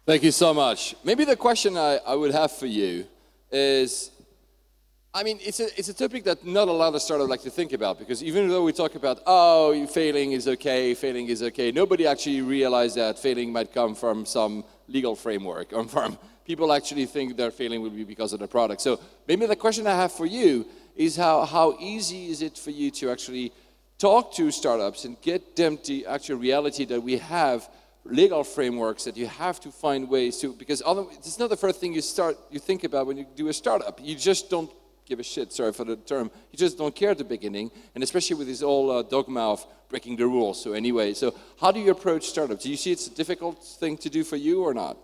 Thank you so much. Maybe the question I would have for you is, I mean, it's a topic that not a lot of startups like to think about, because even though we talk about, oh, failing is okay, nobody actually realizes that failing might come from some legal framework, or from people actually think their failing will be because of the product. So maybe the question I have for you is how easy is it for you to actually talk to startups and get them to actual reality that we have legal frameworks, that you have to find ways to, because it's not the first thing you think about when you do a startup. You just don't give a shit, sorry for the term, you just don't care at the beginning, and especially with this whole dogma of breaking the rules. So anyway, so how do you approach startups? Do you see it's a difficult thing to do for you or not?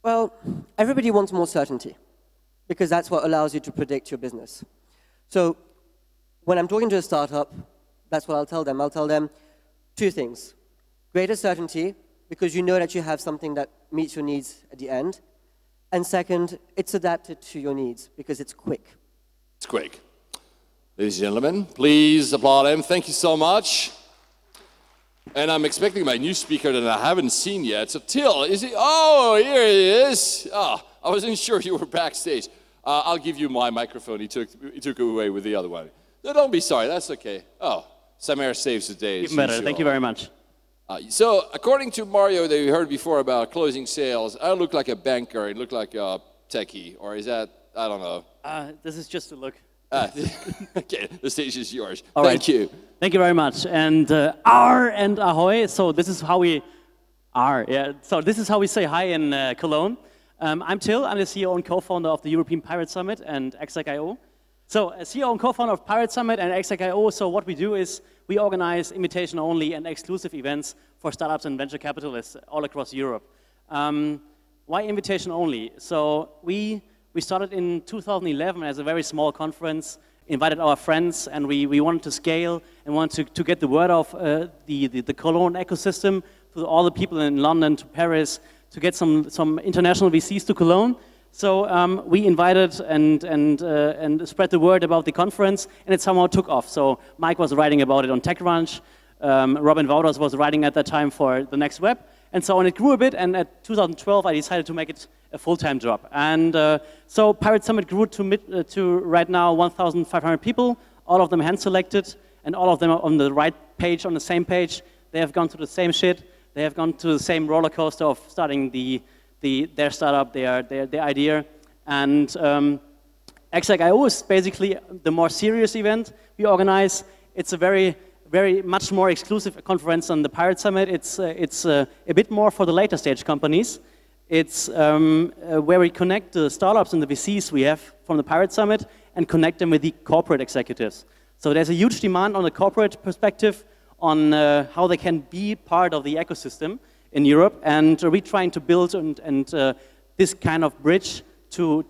Well, everybody wants more certainty, because that's what allows you to predict your business. So when I'm talking to a startup, that's what I'll tell them. I'll tell them 2 things. Greater certainty, because you know that you have something that meets your needs at the end. And second, it's adapted to your needs, because it's quick. It's quick. Ladies and gentlemen, please applaud him. Thank you so much. And I'm expecting my new speaker that I haven't seen yet. So Till, is he? Oh, here he is. Oh, I wasn't sure you were backstage. I'll give you my microphone. He took it away with the other one. No, don't be sorry. That's okay. Oh, Samer saves the day. Even better. Thank you very much. So according to Mario that we heard before about closing sales, I look like a banker. It looked like a techie. Or is that, I don't know. This is just a look. Okay, the stage is yours. Thank you. Thank you very much. And R and ahoy. So this is how we are. Yeah. So this is how we say hi in Cologne. I'm Till. I'm the CEO and co-founder of the European Pirate Summit and Exec.io. So CEO and co-founder of Pirate Summit and Exec.io. So what we do is we organize invitation-only and exclusive events for startups and venture capitalists all across Europe. Why invitation-only? So we started in 2011 as a very small conference, invited our friends, and we wanted to scale and wanted to get the word of the Cologne ecosystem to all the people in London, to Paris, to get some international VCs to Cologne. So we invited and spread the word about the conference, and it somehow took off. So Mike was writing about it on TechCrunch, Robin Wouters was writing at that time for The Next Web, and so on. It grew a bit, and at 2012 I decided to make it a full-time job. And so Pirate Summit grew to right now 1,500 people, all of them hand-selected, and all of them are on the right page, on the same page. They have gone through the same shit. They have gone to the same roller coaster of starting their startup, their idea. And Exec.io is basically the more serious event we organize. It's a very much more exclusive conference than the Pirate Summit. It's a bit more for the later stage companies. It's where we connect the startups and the VCs we have from the Pirate Summit and connect them with the corporate executives. So there's a huge demand on the corporate perspective on how they can be part of the ecosystem in Europe, and we're trying to build this kind of bridge to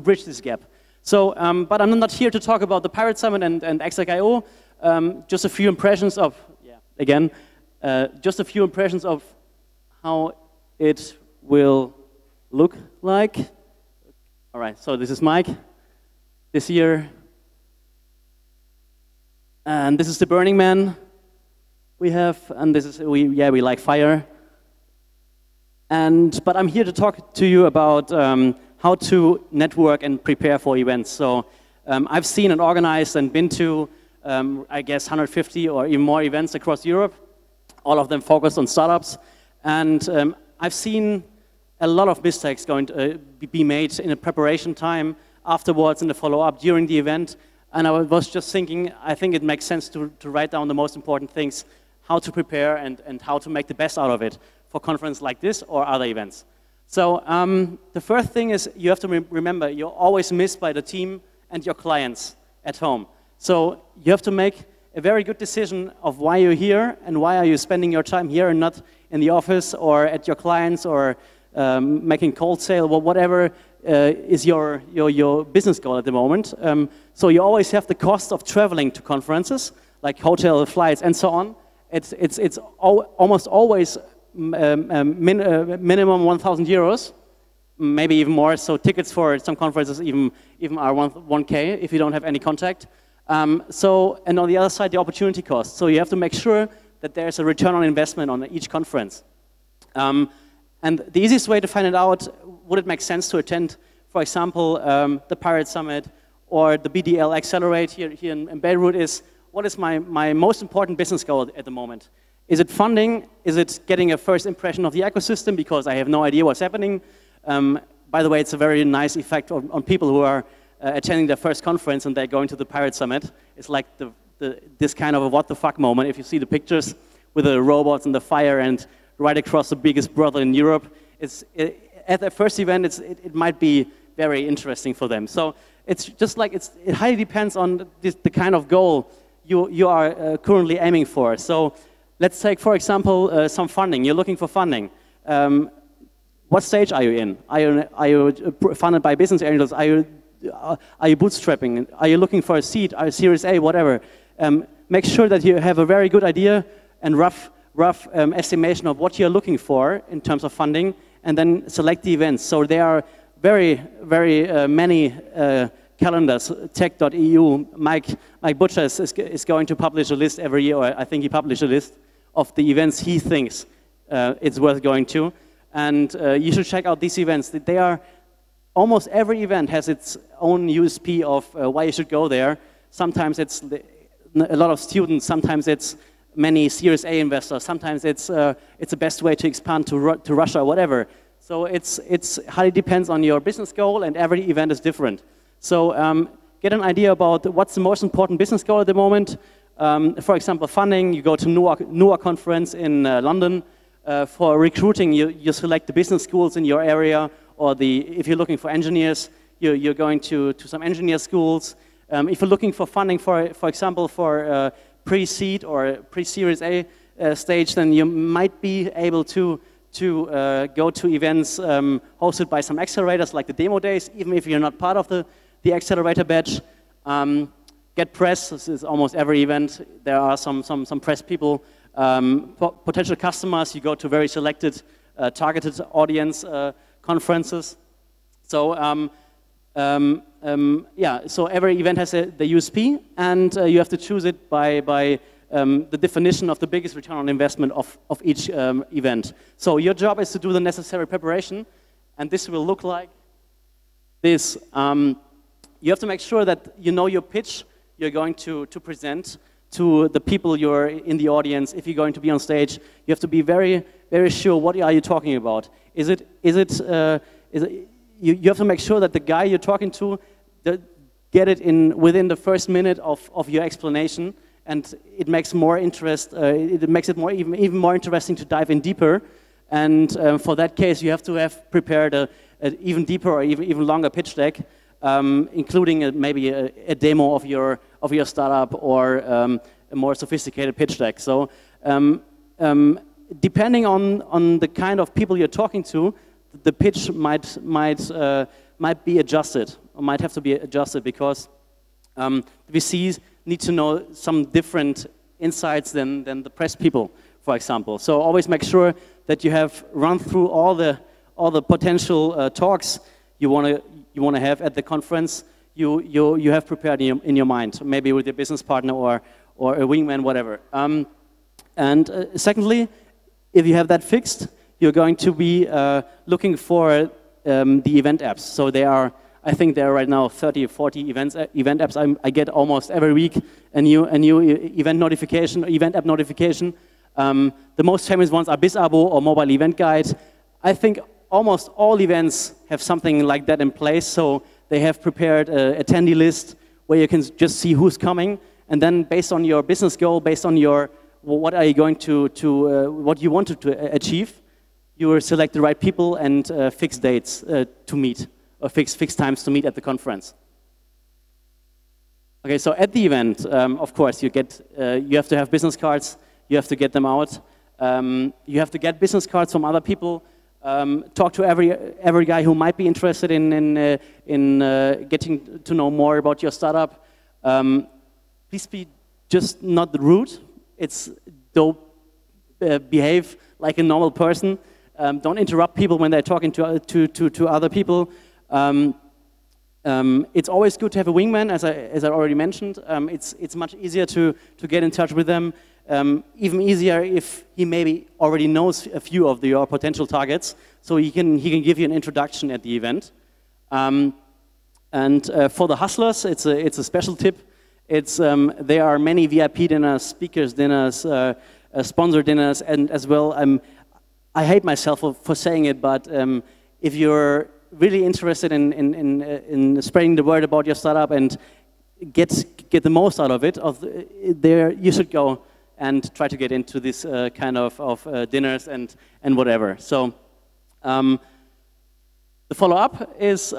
bridge this gap. So, but I'm not here to talk about the Pirate Summit and Exec.io. Just a few impressions of, just a few impressions of how it will look like. All right, so this is Mike. This year, and this is the Burning Man we have, and this is we like fire. But I'm here to talk to you about how to network and prepare for events. So I've seen and organized and been to, I guess, 150 or even more events across Europe, all of them focused on startups. And I've seen a lot of mistakes going to be made in the preparation time, afterwards in the follow-up, during the event. And I was just thinking, I think it makes sense to write down the most important things, how to prepare and how to make the best out of it for conferences like this or other events. So the first thing is you have to remember you're always missed by the team and your clients at home. So you have to make a very good decision of why you're here and why are you spending your time here and not in the office or at your clients or making cold sale or whatever is your business goal at the moment. So you always have the cost of traveling to conferences, like hotel, flights, and so on. It's almost always minimum 1,000 euros, maybe even more. So tickets for some conferences even are 1K if you don't have any contact. And on the other side, the opportunity cost. So you have to make sure that there's a return on investment on each conference. And the easiest way to find it out, would it make sense to attend, for example, the Pirate Summit or the BDL Accelerate here in Beirut, is what is my most important business goal at the moment? Is it funding? Is it getting a first impression of the ecosystem because I have no idea what's happening? By the way, it's a very nice effect on people who are attending their first conference and they're going to the Pirate Summit. It's like this kind of a what the fuck moment. If you see the pictures with the robots and the fire and right across the biggest brother in Europe, at the first event, it might be very interesting for them. So it's just like it highly depends on the kind of goal you are currently aiming for. So let's take, for example, some funding. You're looking for funding. What stage are you in? Are you funded by business angels? Are you bootstrapping? Are you looking for a seed? Are you Series A? Whatever. Make sure that you have a very good idea and rough estimation of what you're looking for in terms of funding, and then select the events. So there are very many calendars. Tech.eu. Mike Butcher is going to publish a list every year, or I think he published a list of the events he thinks it's worth going to. And you should check out these events. They are, almost every event has its own USP of why you should go there. Sometimes it's a lot of students, sometimes it's many Series A investors, sometimes it's the best way to expand to Russia or whatever. So it's highly depends on your business goal, and every event is different. So get an idea about what's the most important business goal at the moment. For example, funding, you go to NUA conference in London. For recruiting, you select the business schools in your area, or if you're looking for engineers, you're going to some engineer schools. If you're looking for funding, for example, for pre-seed or pre-Series A stage, then you might be able to go to events hosted by some accelerators like the demo days, even if you're not part of the accelerator batch. Get press. This is almost every event. There are some press people. Potential customers, you go to very selected, targeted audience conferences. So so every event has the USP, and you have to choose it by the definition of the biggest return on investment of each event. So your job is to do the necessary preparation, and this will look like this. You have to make sure that you know your pitch you're going to present to the people you're in the audience. If you're going to be on stage, you have to be very, very sure what are you talking about. You have to make sure that the guy you're talking to get it within the first minute of your explanation, and it makes more interest. It makes it even more interesting to dive in deeper. And for that case, you have to have prepared an even deeper or even longer pitch deck, including maybe a demo of your startup, or a more sophisticated pitch deck. So depending on the kind of people you're talking to, the pitch might be adjusted, or might have to be adjusted, because VCs need to know some different insights than the press people, for example. So always make sure that you have run through all the potential talks you want to have at the conference. You have prepared in your mind, maybe with your business partner or a wingman, whatever. And secondly, if you have that fixed, you're going to be looking for the event apps. So I think there are right now 30 or 40 event apps. I get almost every week a new event app notification. The most famous ones are BizAbo or Mobile Event Guide. I think almost all events have something like that in place. So they have prepared an attendee list where you can just see who's coming, and then based on your business goal, based on what are you going what you want to achieve, you will select the right people and fix dates to meet, or fix times to meet at the conference. Okay, so at the event, of course, you have to have business cards. You have to get them out. You have to get business cards from other people. Talk to every guy who might be interested in getting to know more about your startup. Please be just not rude. Don't behave like a normal person. Don't interrupt people when they're talking to other people. It's always good to have a wingman, as I already mentioned. It's much easier to get in touch with them. Even easier if he maybe already knows a few of your potential targets, so he can give you an introduction at the event. And for the hustlers, it's a special tip. There are many VIP dinners, speakers dinners, sponsor dinners, and as well. I hate myself for saying it, but if you're really interested in spreading the word about your startup and get the most out of it, you should go and try to get into this kind of dinners and whatever. So the follow-up is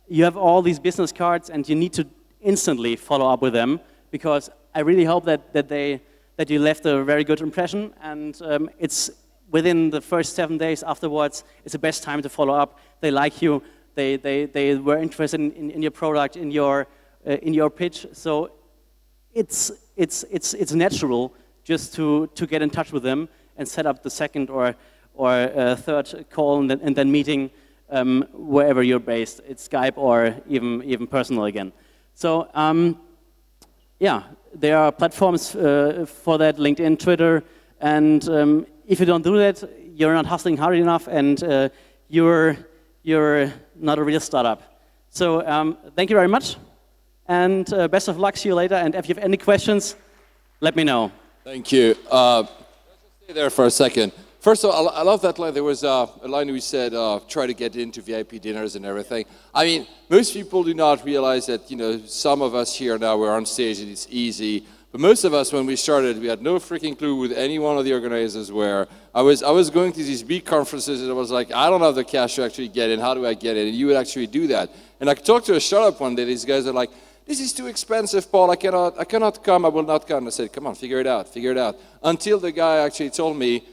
you have all these business cards and you need to instantly follow up with them, because I really hope that you left a very good impression, and it's within the first 7 days afterwards, it's the best time to follow up. They like you, they were interested in your product, in your pitch. So it's natural just to get in touch with them and set up the second or third call and then meeting wherever you're based. It's Skype or even personal again. So yeah, there are platforms for that: LinkedIn, Twitter, and if you don't do that, you're not hustling hard enough, and you're not a real startup. So thank you very much, and best of luck. See you later. And if you have any questions, let me know. Thank you. Let's just stay there for a second. First of all, I love that line. There was a line we said, try to get into VIP dinners and everything. I mean, most people do not realize that, some of us here now, we're on stage and it's easy. But most of us, when we started, we had no freaking clue who any one of the organizers were. I was going to these big conferences and I was like, I don't have the cash to actually get in. How do I get in? And you would actually do that. And I talked to a startup one day. These guys are like, this is too expensive, Paul. I cannot come. I will not come. I said, come on, figure it out. Until the guy actually told me,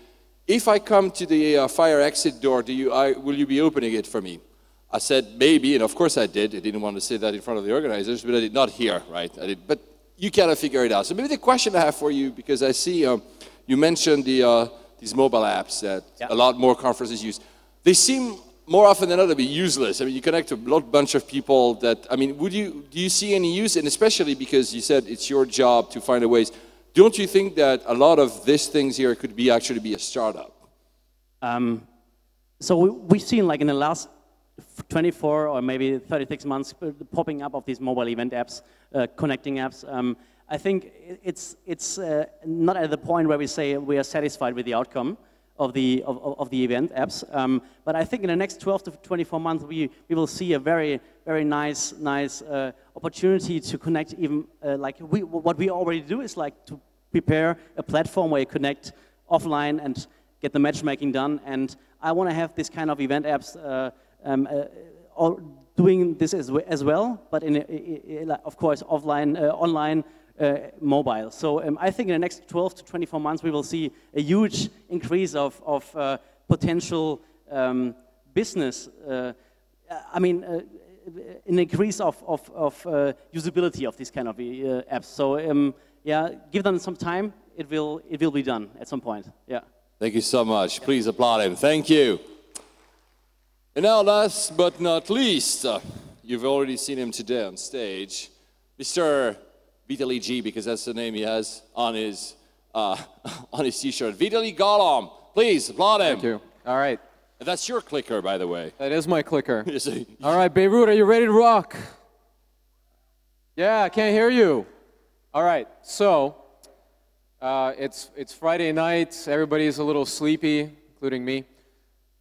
if I come to the fire exit door, will you be opening it for me? I said, maybe, and of course I did. I didn't want to say that in front of the organizers, but I did not here, right? But you gotta figure it out. So maybe the question I have for you, because I see you mentioned these mobile apps that a lot more conferences use. They seem more often than not to be useless. I mean, you connect to a bunch of people that, I mean, do you see any use? And especially because you said it's your job to find a ways. Don't you think that a lot of these things here could actually be a startup? So we've seen, like, in the last 24 or maybe 36 months, popping up of these mobile event apps, connecting apps. I think it's not at the point where we say we are satisfied with the outcome of the event apps. But I think in the next 12 to 24 months, we will see a very, very nice opportunity to connect. Even what we already do is like to prepare a platform where you connect offline and get the matchmaking done. And I want to have this kind of event apps doing this as well, but of course offline, online, mobile. So I think in the next 12 to 24 months we will see a huge increase of potential business. An increase of usability of these kind of apps. So yeah, give them some time. It will be done at some point. Yeah. Thank you so much. Please applaud him. Thank you. And now, last but not least, you've already seen him today on stage, Mr. Vitaly G, because that's the name he has on his T-shirt. Vitaly Golomb. Please applaud him. Thank you. All right. And that's your clicker, by the way. That is my clicker. All right, Beirut, are you ready to rock? Yeah, I can't hear you. All right, so it's Friday night. Everybody's a little sleepy, including me.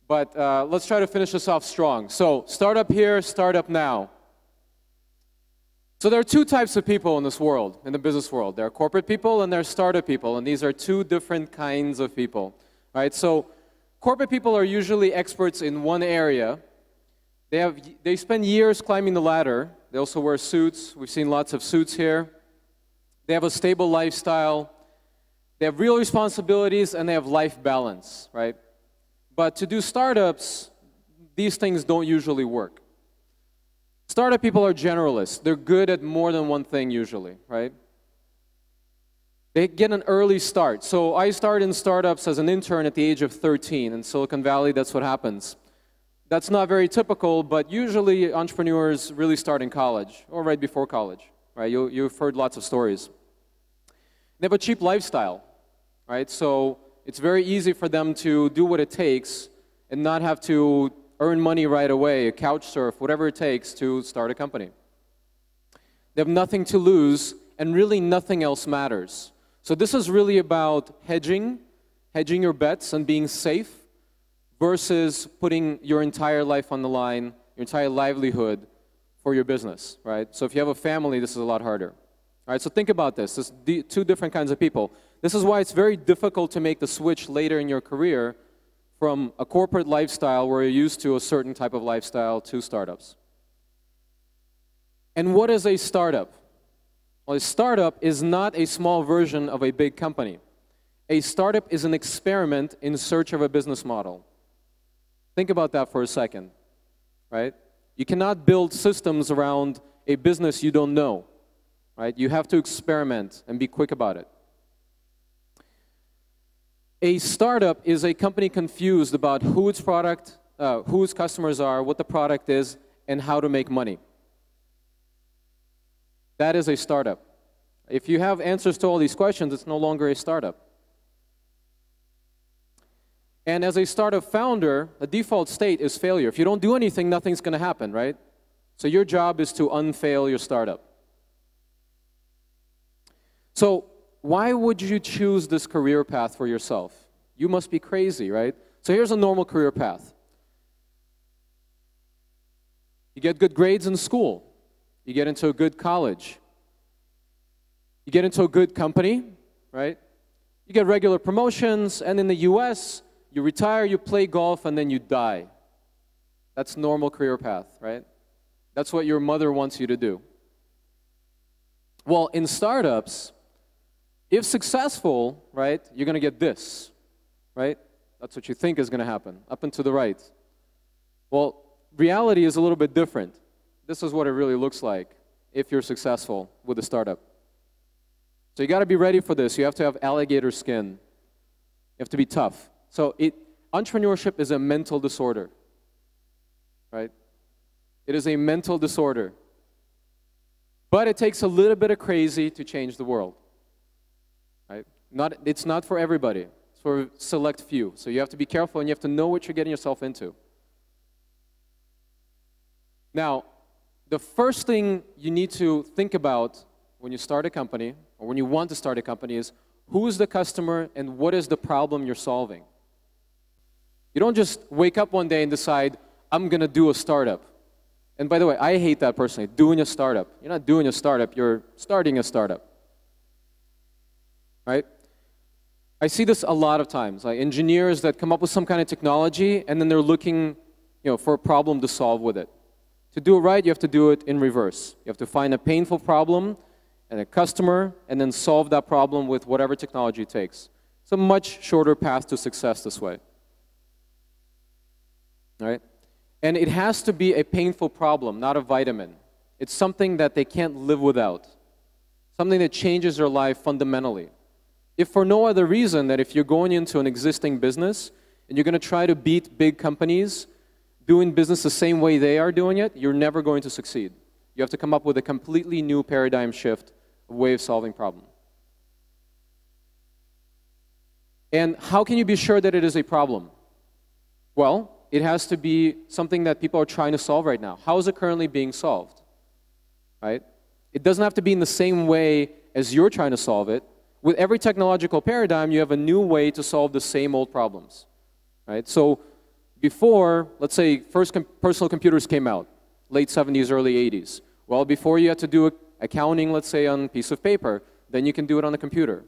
But let's try to finish this off strong. So, startup here, startup now. So there are two types of people in this world, in the business world. There are corporate people and there are startup people, and these are two different kinds of people. Right? So corporate people are usually experts in one area. They spend years climbing the ladder. They also wear suits. We've seen lots of suits here. They have a stable lifestyle. They have real responsibilities and they have life balance, right? But to do startups, these things don't usually work. Startup people are generalists. They're good at more than one thing usually, right? They get an early start. So I started in startups as an intern at the age of 13. In Silicon Valley, that's what happens. That's not very typical, but usually entrepreneurs really start in college or right before college, right? You've heard lots of stories. They have a cheap lifestyle, right? So it's very easy for them to do what it takes and not have to earn money right away, couch surf, whatever it takes to start a company. They have nothing to lose, and really nothing else matters. So this is really about hedging your bets and being safe versus putting your entire life on the line, your entire livelihood for your business, right? So if you have a family, this is a lot harder. All right, so think about this. There's two different kinds of people. This is why it's very difficult to make the switch later in your career from a corporate lifestyle where you're used to a certain type of lifestyle to startups. And what is a startup? Well, a startup is not a small version of a big company. A startup is an experiment in search of a business model. Think about that for a second, right? You cannot build systems around a business you don't know, right? You have to experiment and be quick about it. A startup is a company confused about who its product, who its customers are, what the product is, and how to make money. That is a startup. If you have answers to all these questions, it's no longer a startup. And as a startup founder, the default state is failure. If you don't do anything, nothing's going to happen, right? So your job is to unfail your startup. So why would you choose this career path for yourself? You must be crazy, right? So here's a normal career path. You get good grades in school. You get into a good college. You get into a good company, right? You get regular promotions, and in the US, you retire, you play golf, and then you die. That's normal career path, right? That's what your mother wants you to do. Well, in startups, if successful, right, you're going to get this, right? That's what you think is going to happen, up and to the right. Well, reality is a little bit different. This is what it really looks like if you're successful with a startup. So you got to be ready for this. You have to have alligator skin. You have to be tough. So entrepreneurship is a mental disorder, right? It is a mental disorder. But it takes a little bit of crazy to change the world, right? It's not for everybody. It's for a select few. So you have to be careful, and you have to know what you're getting yourself into. Now, the first thing you need to think about when you start a company, or when you want to start a company, is who is the customer and what is the problem you're solving? You don't just wake up one day and decide, I'm going to do a startup. And by the way, I hate that personally, doing a startup. You're not doing a startup, you're starting a startup. Right? I see this a lot of times, like engineers that come up with some kind of technology and then they're looking, for a problem to solve with it. To do it right, you have to do it in reverse. You have to find a painful problem and a customer and then solve that problem with whatever technology it takes. It's a much shorter path to success this way. All right? And it has to be a painful problem, not a vitamin. It's something that they can't live without. Something that changes their life fundamentally. If for no other reason that if you're going into an existing business and you're going to try to beat big companies doing business the same way they are doing it, you're never going to succeed. You have to come up with a completely new paradigm shift, a way of solving problems. And how can you be sure that it is a problem? Well, it has to be something that people are trying to solve right now. How is it currently being solved? Right? It doesn't have to be in the same way as you're trying to solve it. With every technological paradigm, you have a new way to solve the same old problems. Right? So before, let's say, first personal computers came out, late 70s, early 80s. Well, before you had to do accounting, let's say, on a piece of paper. Then you can do it on a computer.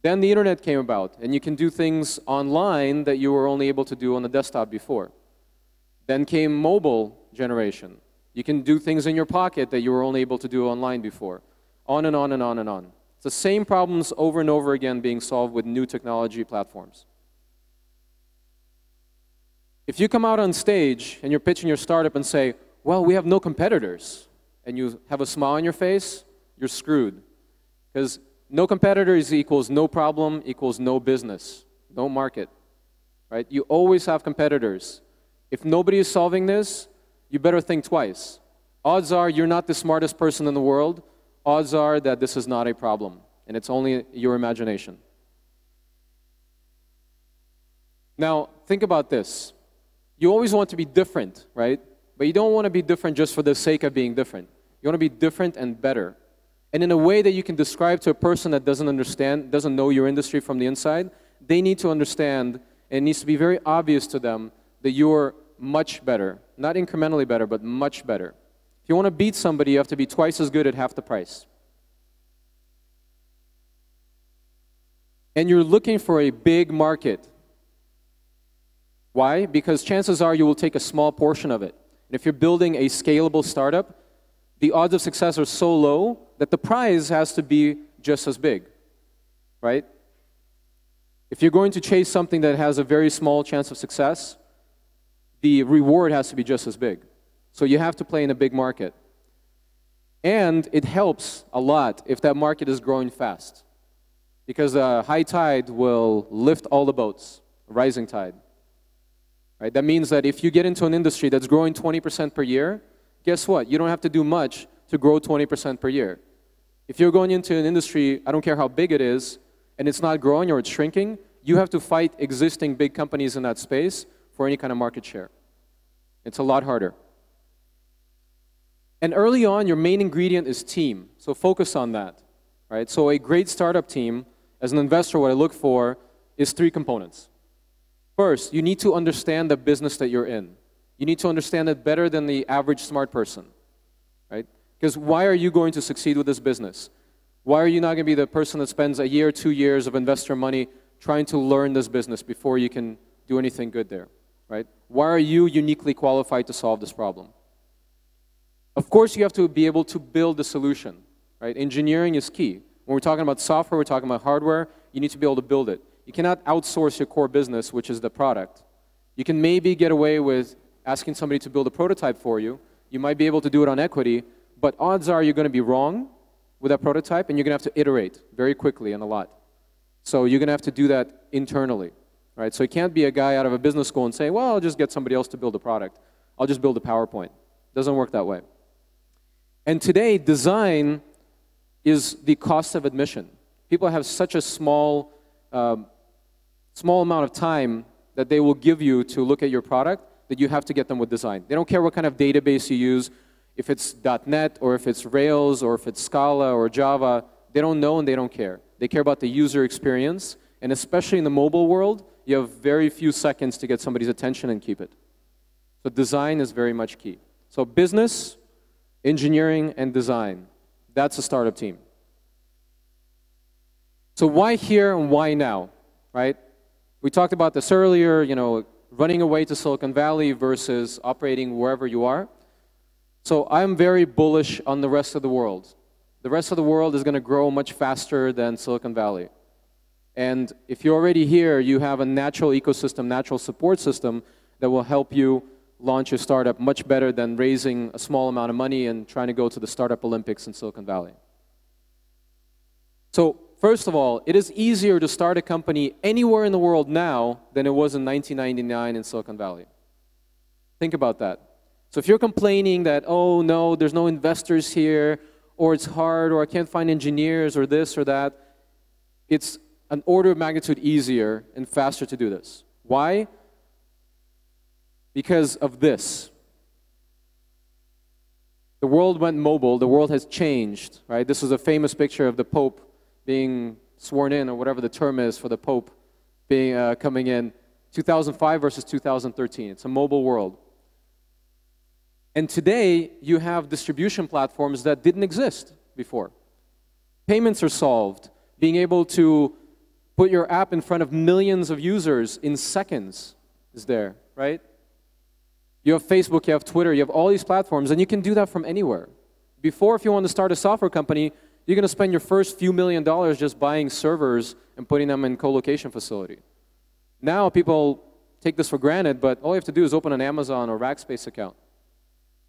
Then the internet came about, and you can do things online that you were only able to do on the desktop before. Then came mobile generation. You can do things in your pocket that you were only able to do online before. On and on and on and on. It's the same problems over and over again being solved with new technology platforms. If you come out on stage and you're pitching your startup and say, well, we have no competitors, and you have a smile on your face, you're screwed. Because no competitors equals no problem equals no business, no market, right? You always have competitors. If nobody is solving this, you better think twice. Odds are you're not the smartest person in the world. Odds are that this is not a problem, and it's only your imagination. Now, think about this. You always want to be different, right? But you don't want to be different just for the sake of being different. You want to be different and better. And in a way that you can describe to a person that doesn't understand, doesn't know your industry from the inside, they need to understand, and it needs to be very obvious to them that you're much better. Not incrementally better, but much better. If you want to beat somebody, you have to be twice as good at half the price. And you're looking for a big market. Why? Because chances are you will take a small portion of it. And if you're building a scalable startup, the odds of success are so low that the prize has to be just as big, right? If you're going to chase something that has a very small chance of success, the reward has to be just as big. So you have to play in a big market. And it helps a lot if that market is growing fast. Because a high tide will lift all the boats, a rising tide. Right? That means that if you get into an industry that's growing 20% per year, guess what? You don't have to do much to grow 20% per year. If you're going into an industry, I don't care how big it is, and it's not growing or it's shrinking, you have to fight existing big companies in that space for any kind of market share. It's a lot harder. And early on, your main ingredient is team. So focus on that. Right? So a great startup team, as an investor, what I look for is 3 components. First, you need to understand the business that you're in. You need to understand it better than the average smart person. Right? Because why are you going to succeed with this business? Why are you not going to be the person that spends a year, 2 years of investor money trying to learn this business before you can do anything good there? Right? Why are you uniquely qualified to solve this problem? Of course, you have to be able to build the solution. Right? Engineering is key. When we're talking about software, we're talking about hardware, you need to be able to build it. You cannot outsource your core business, which is the product. You can maybe get away with asking somebody to build a prototype for you. You might be able to do it on equity, but odds are you're going to be wrong with that prototype, and you're going to have to iterate very quickly and a lot. So you're going to have to do that internally. Right? So you can't be a guy out of a business school and say, well, I'll just get somebody else to build a product. I'll just build a PowerPoint. It doesn't work that way. And today, design is the cost of admission. People have such a small amount of time that they will give you to look at your product that you have to get them with design. They don't care what kind of database you use, if it's .NET or if it's Rails or if it's Scala or Java. They don't know and they don't care. They care about the user experience, and especially in the mobile world, you have very few seconds to get somebody's attention and keep it. So design is very much key. So business, engineering, and design. That's a startup team. So why here and why now, right? We talked about this earlier, you know, running away to Silicon Valley versus operating wherever you are. So I'm very bullish on the rest of the world. The rest of the world is going to grow much faster than Silicon Valley. And if you're already here, you have a natural ecosystem, natural support system that will help you launch your startup much better than raising a small amount of money and trying to go to the Startup Olympics in Silicon Valley. So first of all, it is easier to start a company anywhere in the world now than it was in 1999 in Silicon Valley. Think about that. So if you're complaining that, oh no, there's no investors here, or it's hard, or I can't find engineers, or this or that, it's an order of magnitude easier and faster to do this. Why? Because of this. The world went mobile, the world has changed, right? This is a famous picture of the Pope being sworn in, or whatever the term is for the Pope being coming in, 2005 versus 2013. It's a mobile world. And today, you have distribution platforms that didn't exist before. Payments are solved. Being able to put your app in front of millions of users in seconds is there, right? You have Facebook, you have Twitter, you have all these platforms, and you can do that from anywhere. Before, if you want to start a software company, you're going to spend your first few $1 million just buying servers and putting them in co-location facility. Now, people take this for granted, but all you have to do is open an Amazon or Rackspace account,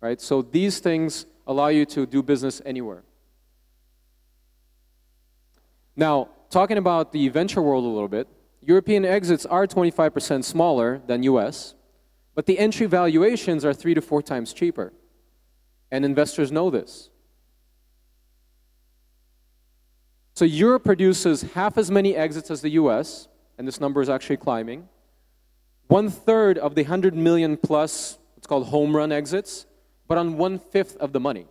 right? So these things allow you to do business anywhere. Now, talking about the venture world a little bit, European exits are 25% smaller than US, but the entry valuations are 3 to 4 times cheaper. And investors know this. So Europe produces half as many exits as the US, and this number is actually climbing. 1/3 of the 100 million plus, it's called home run exits, but on 1/5 of the money.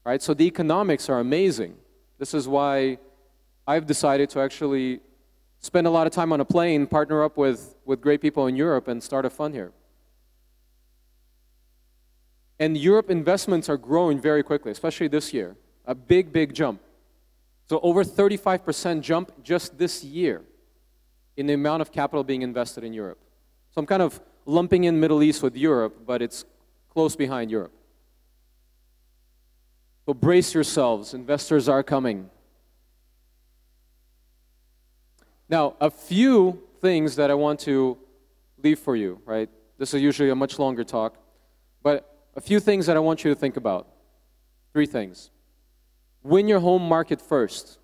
Right? So the economics are amazing. This is why I've decided to actually spend a lot of time on a plane, partner up with great people in Europe, and start a fund here. And Europe investments are growing very quickly, especially this year. A big, big jump. So over 35% jump just this year in the amount of capital being invested in Europe. So I'm kind of lumping in Middle East with Europe, but it's close behind Europe. So brace yourselves, investors are coming. Now, a few things that I want to leave for you, right? This is usually a much longer talk, but a few things that I want you to think about. 3 things. Win your home market first.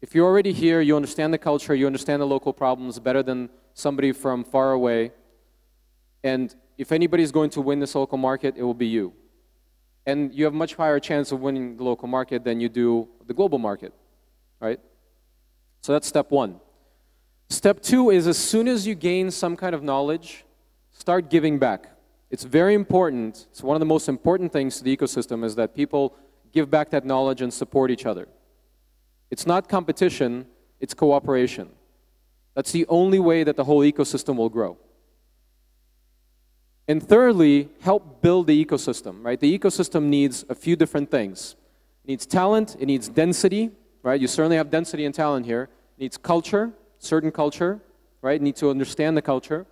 If you're already here, you understand the culture, you understand the local problems better than somebody from far away, and if anybody's going to win this local market, it will be you. And you have much higher chance of winning the local market than you do the global market, right? So that's step 1. Step 2 is as soon as you gain some kind of knowledge, start giving back. It's very important. It's one of the most important things to the ecosystem is that people give back that knowledge and support each other. It's not competition, it's cooperation. That's the only way that the whole ecosystem will grow. And thirdly, help build the ecosystem, right? The ecosystem needs a few different things. It needs talent, it needs density, right? You certainly have density and talent here. It needs culture, certain culture, right? You need to understand the culture.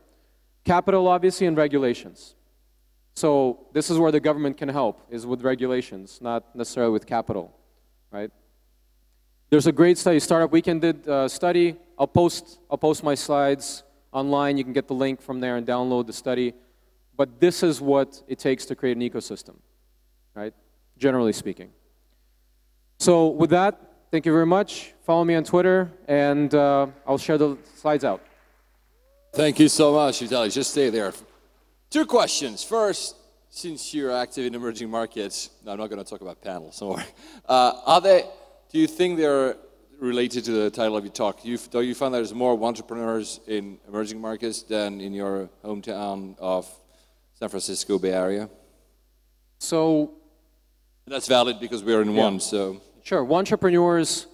Capital, obviously, and regulations. So this is where the government can help, is with regulations, not necessarily with capital, right? There's a great study, Startup Weekend did a study. I'll post my slides online. You can get the link from there and download the study. But this is what it takes to create an ecosystem, right? Generally speaking. So with that, thank you very much. Follow me on Twitter, and I'll share the slides out. Thank you so much, Vitaly. Just stay there. 2 questions. First, since you're active in emerging markets, no, I'm not going to talk about panels, don't worry. Do you think they're related to the title of your talk? Do you find there's more entrepreneurs in emerging markets than in your hometown of San Francisco Bay Area? So that's valid because we're in one, so. Sure, entrepreneurs.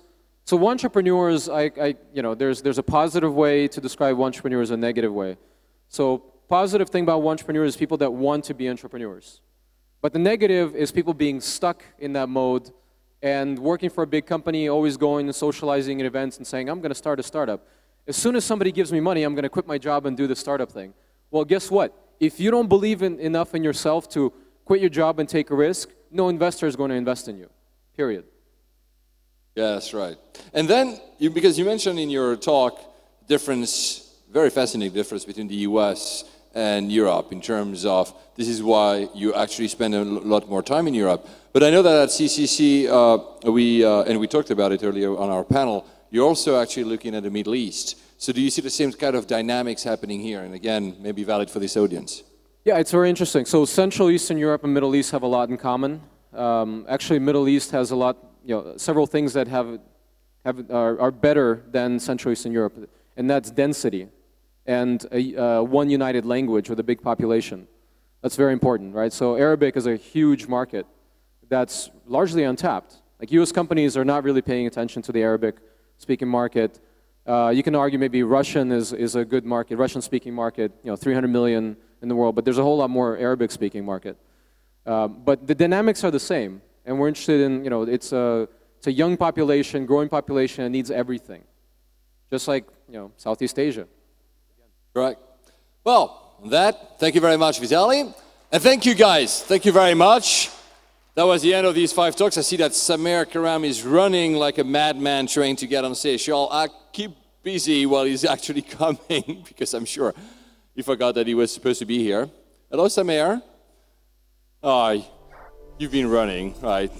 So entrepreneurs, there's a positive way to describe entrepreneurs, a negative way. So positive thing about entrepreneurs is people that want to be entrepreneurs. But the negative is people being stuck in that mode and working for a big company, always going and socializing at events and saying, I'm going to start a startup. As soon as somebody gives me money, I'm going to quit my job and do the startup thing. Well, guess what? If you don't believe enough in yourself to quit your job and take a risk, no investor is going to invest in you, period. Yeah, that's right. And then, because you mentioned in your talk, very fascinating difference between the US and Europe in terms of, this is why you actually spend a lot more time in Europe. But I know that at CCC, and we talked about it earlier on our panel, you're also actually looking at the Middle East. So do you see the same kind of dynamics happening here? And again, maybe valid for this audience. Yeah, it's very interesting. So Central Eastern Europe and Middle East have a lot in common. Actually, Middle East has a lot, several things that are better than Central Eastern Europe, and that's density and one united language with a big population. That's very important, right? So Arabic is a huge market that's largely untapped. Like US companies are not really paying attention to the Arabic-speaking market. You can argue maybe Russian is a good market, Russian-speaking market, 300 million in the world, but there's a whole lot more Arabic-speaking market. But the dynamics are the same, and we're interested in, it's a young population, growing population, and needs everything. Just like, Southeast Asia. Right. Well, on that, thank you very much, Vitaly. And thank you, guys. Thank you very much. That was the end of these 5 talks. I see that Samer Karam is running like a madman trying to get on stage. Y'all keep busy while he's actually coming, because I'm sure he forgot that he was supposed to be here. Hello, Samer. Oh, you've been running, right?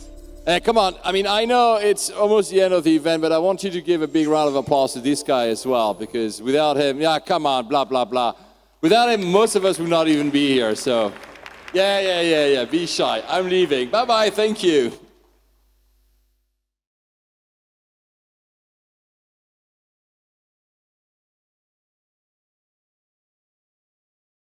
Hey, come on. I mean, I know it's almost the end of the event, but I want you to give a big round of applause to this guy as well, because without him, yeah, come on, blah, blah, blah. Without him, most of us would not even be here, so. Yeah, be shy. I'm leaving. Bye-bye, thank you.